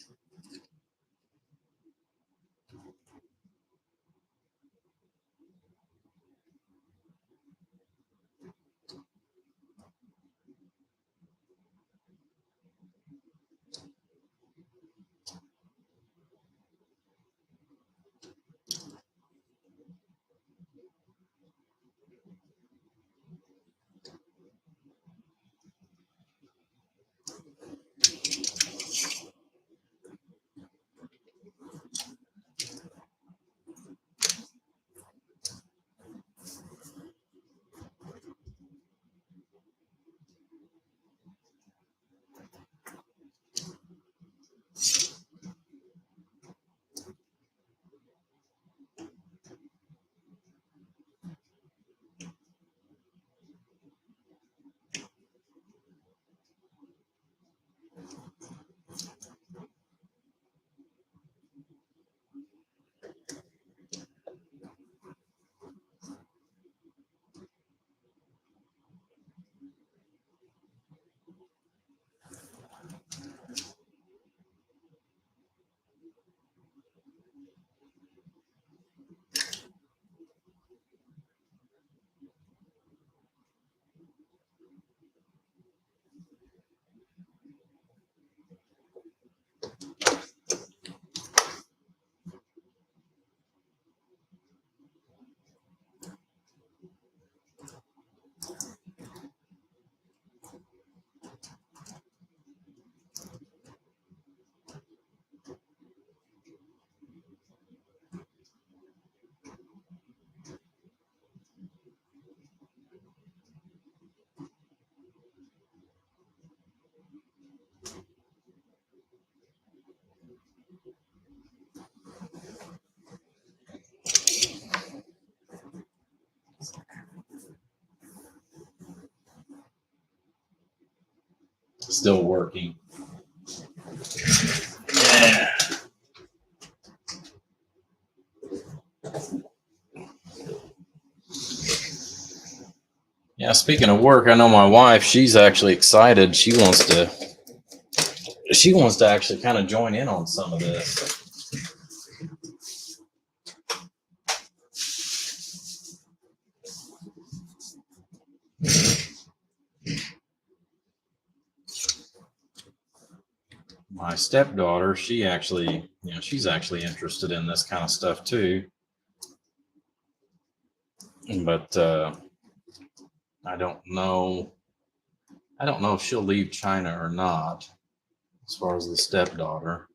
Still working. Yeah, speaking of work, I know my wife, she's actually excited. She wants to actually kind of join in on some of this. My stepdaughter, she's actually interested in this kind of stuff too. But I don't know. I don't know if she'll leave China or not, as far as the stepdaughter.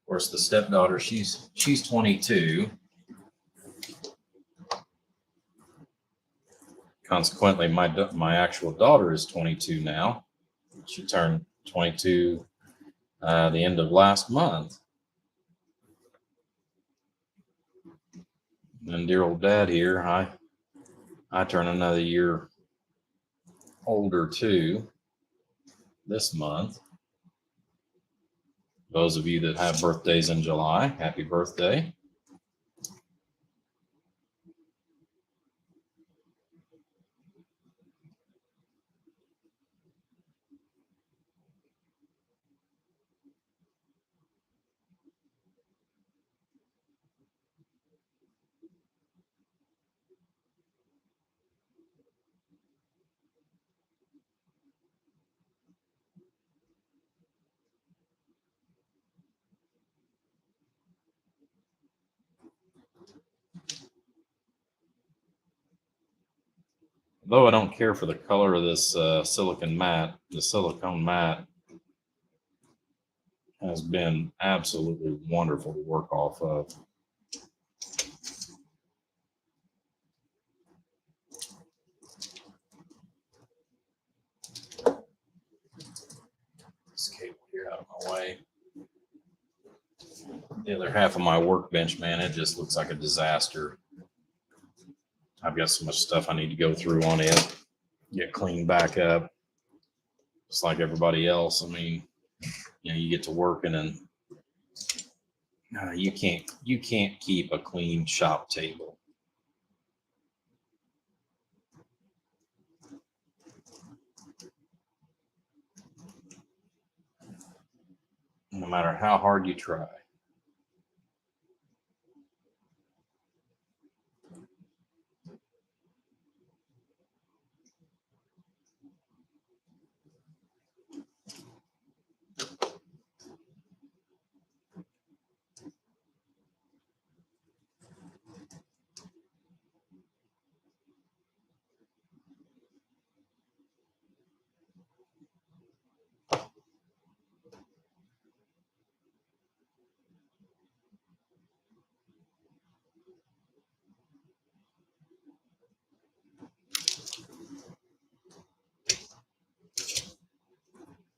course, the stepdaughter, she's 22. Consequently, my actual daughter is 22 now. She turned 22 the end of last month. And dear old dad here, I turn another year older too this month. Those of you that have birthdays in July, happy birthday. Though I don't care for the color of this silicone mat, the silicone mat has been absolutely wonderful to work off of. This cable here out of my way. The other half of my workbench, man, it just looks like a disaster. I've got so much stuff I need to go through on it, get cleaned back up, just like everybody else. I mean, you get to working and you can't keep a clean shop table. No matter how hard you try.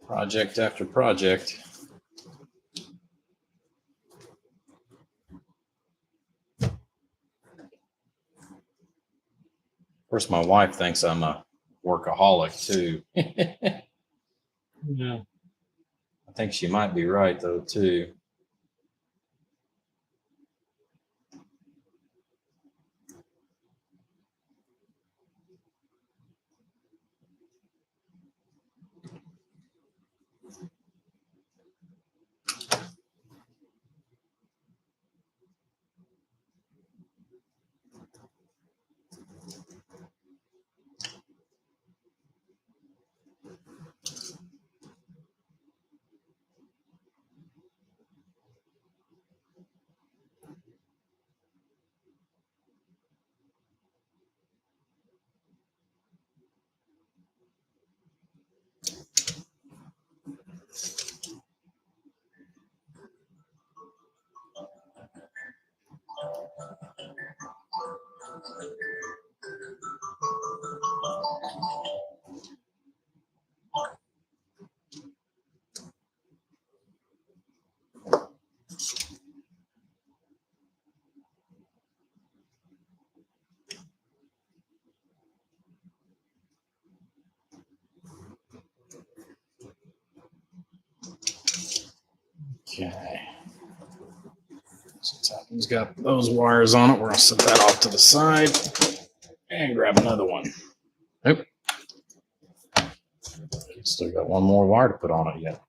Project after project. Of course, my wife thinks I'm a workaholic too. Yeah. I think she might be right though too. Okay. Since that one's got those wires on it, we're going to set that off to the side and grab another one. Nope. Still got one more wire to put on it yet.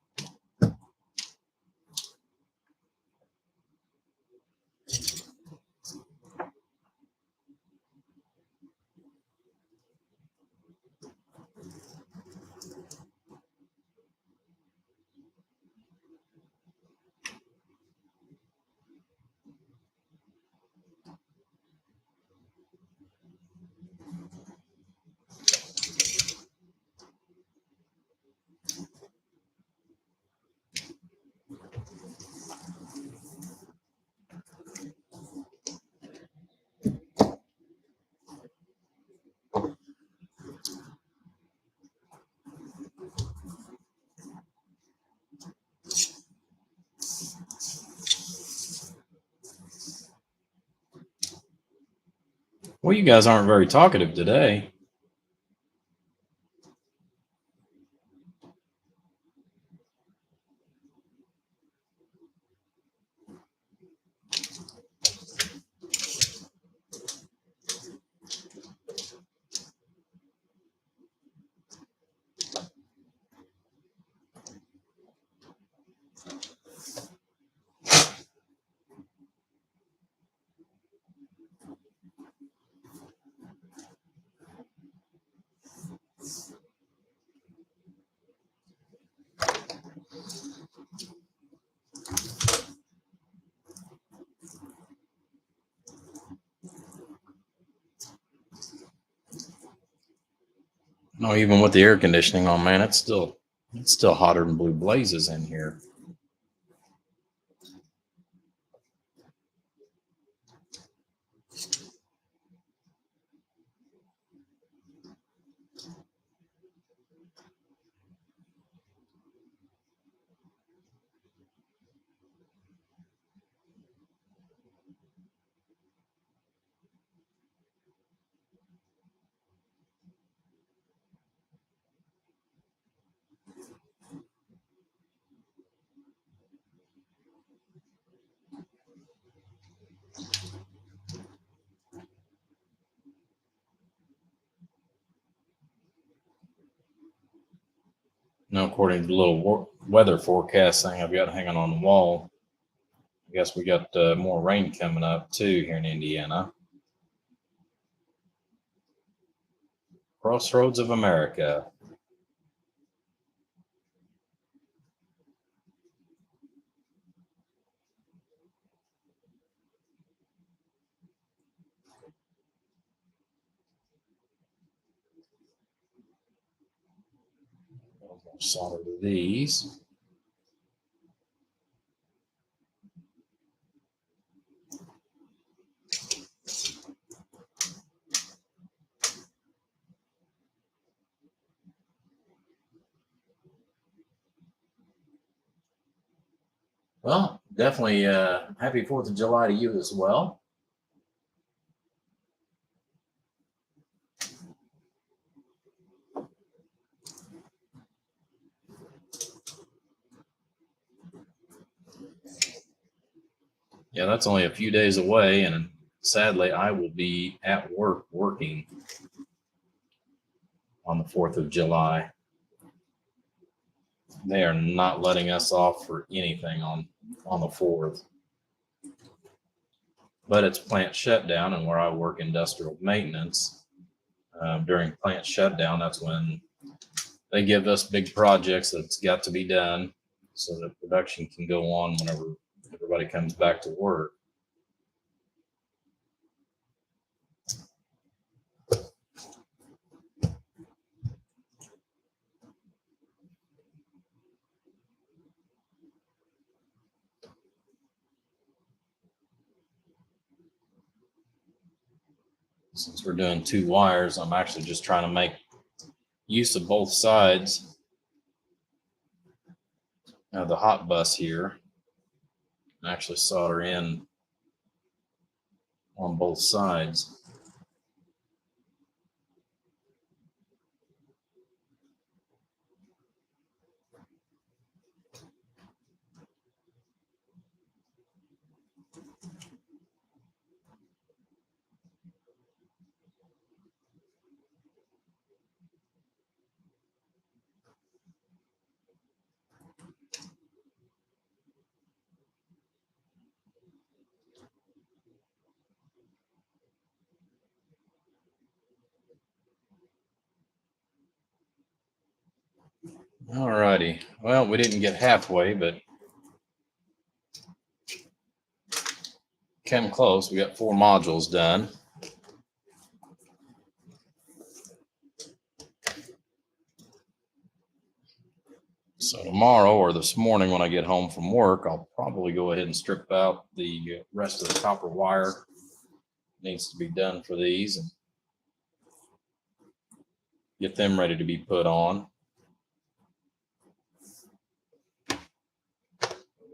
Well, you guys aren't very talkative today. No, even with the air conditioning on, man, it's still hotter than blue blazes in here. Now, according to the little weather forecast thing I've got hanging on the wall, I guess we got more rain coming up too here in Indiana. Crossroads of America. Solder to these. Well, definitely happy 4th of July to you as well. Yeah, that's only a few days away, and sadly, I will be at work working on the 4th of July. They are not letting us off for anything on the 4th. But it's plant shutdown, and where I work industrial maintenance, during plant shutdown, that's when they give us big projects that's got to be done so that production can go on whenever everybody comes back to work. Since we're doing 2 wires, I'm actually just trying to make use of both sides of the hot bus here and actually solder in on both sides. All righty. Well, we didn't get halfway, but came close. We got 4 modules done. So tomorrow or this morning when I get home from work, I'll probably go ahead and strip out the rest of the copper wire. Needs to be done for these and get them ready to be put on.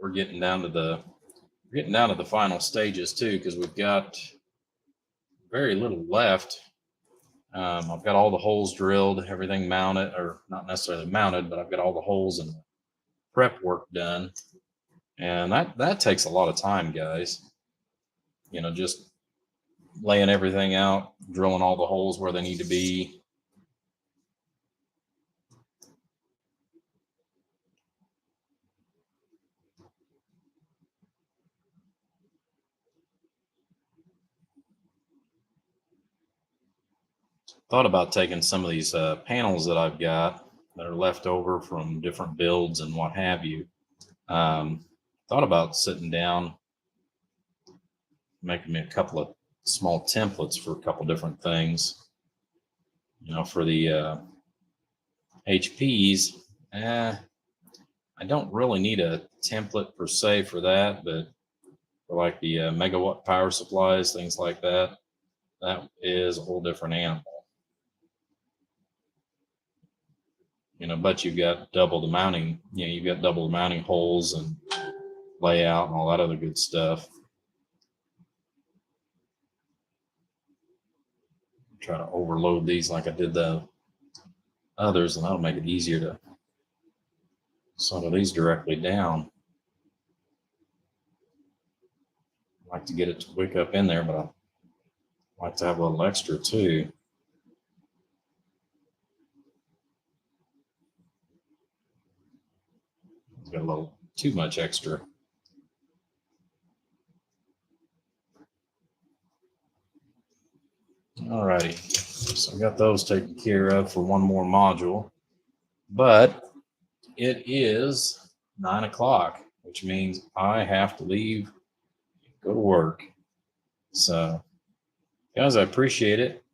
We're getting down to the final stages too, because we've got very little left. I've got all the holes drilled, everything mounted, or not necessarily mounted, but I've got all the holes and prep work done. And that takes a lot of time, guys. You know, just laying everything out, drilling all the holes where they need to be. Thought about taking some of these panels that I've got that are left over from different builds and what have you. Thought about sitting down, making me a couple of small templates for a couple different things. You know, for the HPs, I don't really need a template per se for that, but for like the megawatt power supplies, things like that, that is a whole different animal. You know, but you've got double the mounting, you know, you've got double the mounting holes and layout and all that other good stuff. Try to overload these like I did the others, and that'll make it easier to solder these directly down. I like to get it to wick up in there, but I like to have a little extra too. It's got a little too much extra. Alrighty, so I got those taken care of for one more module, but it is 9 o'clock, which means I have to leave, go to work. So, guys, I appreciate it.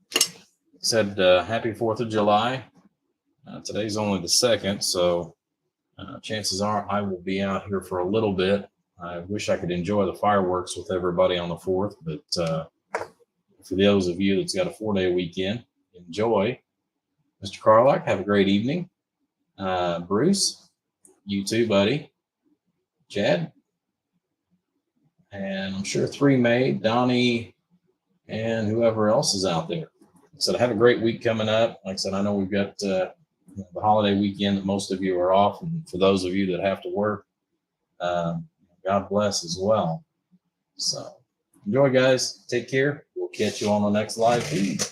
Said happy 4th of July. Today's only the 2nd, so chances are I will be out here for a little bit. I wish I could enjoy the fireworks with everybody on the 4th, but for those of you that's got a 4-day weekend, enjoy. Mr. Carlock, have a great evening. Bruce, you too, buddy. Chad, and I'm sure 3 May, Donnie, and whoever else is out there. So have a great week coming up. Like I said, I know we've got the holiday weekend that most of you are off, and for those of you that have to work, God bless as well. So enjoy, guys. Take care. We'll catch you on the next live feed.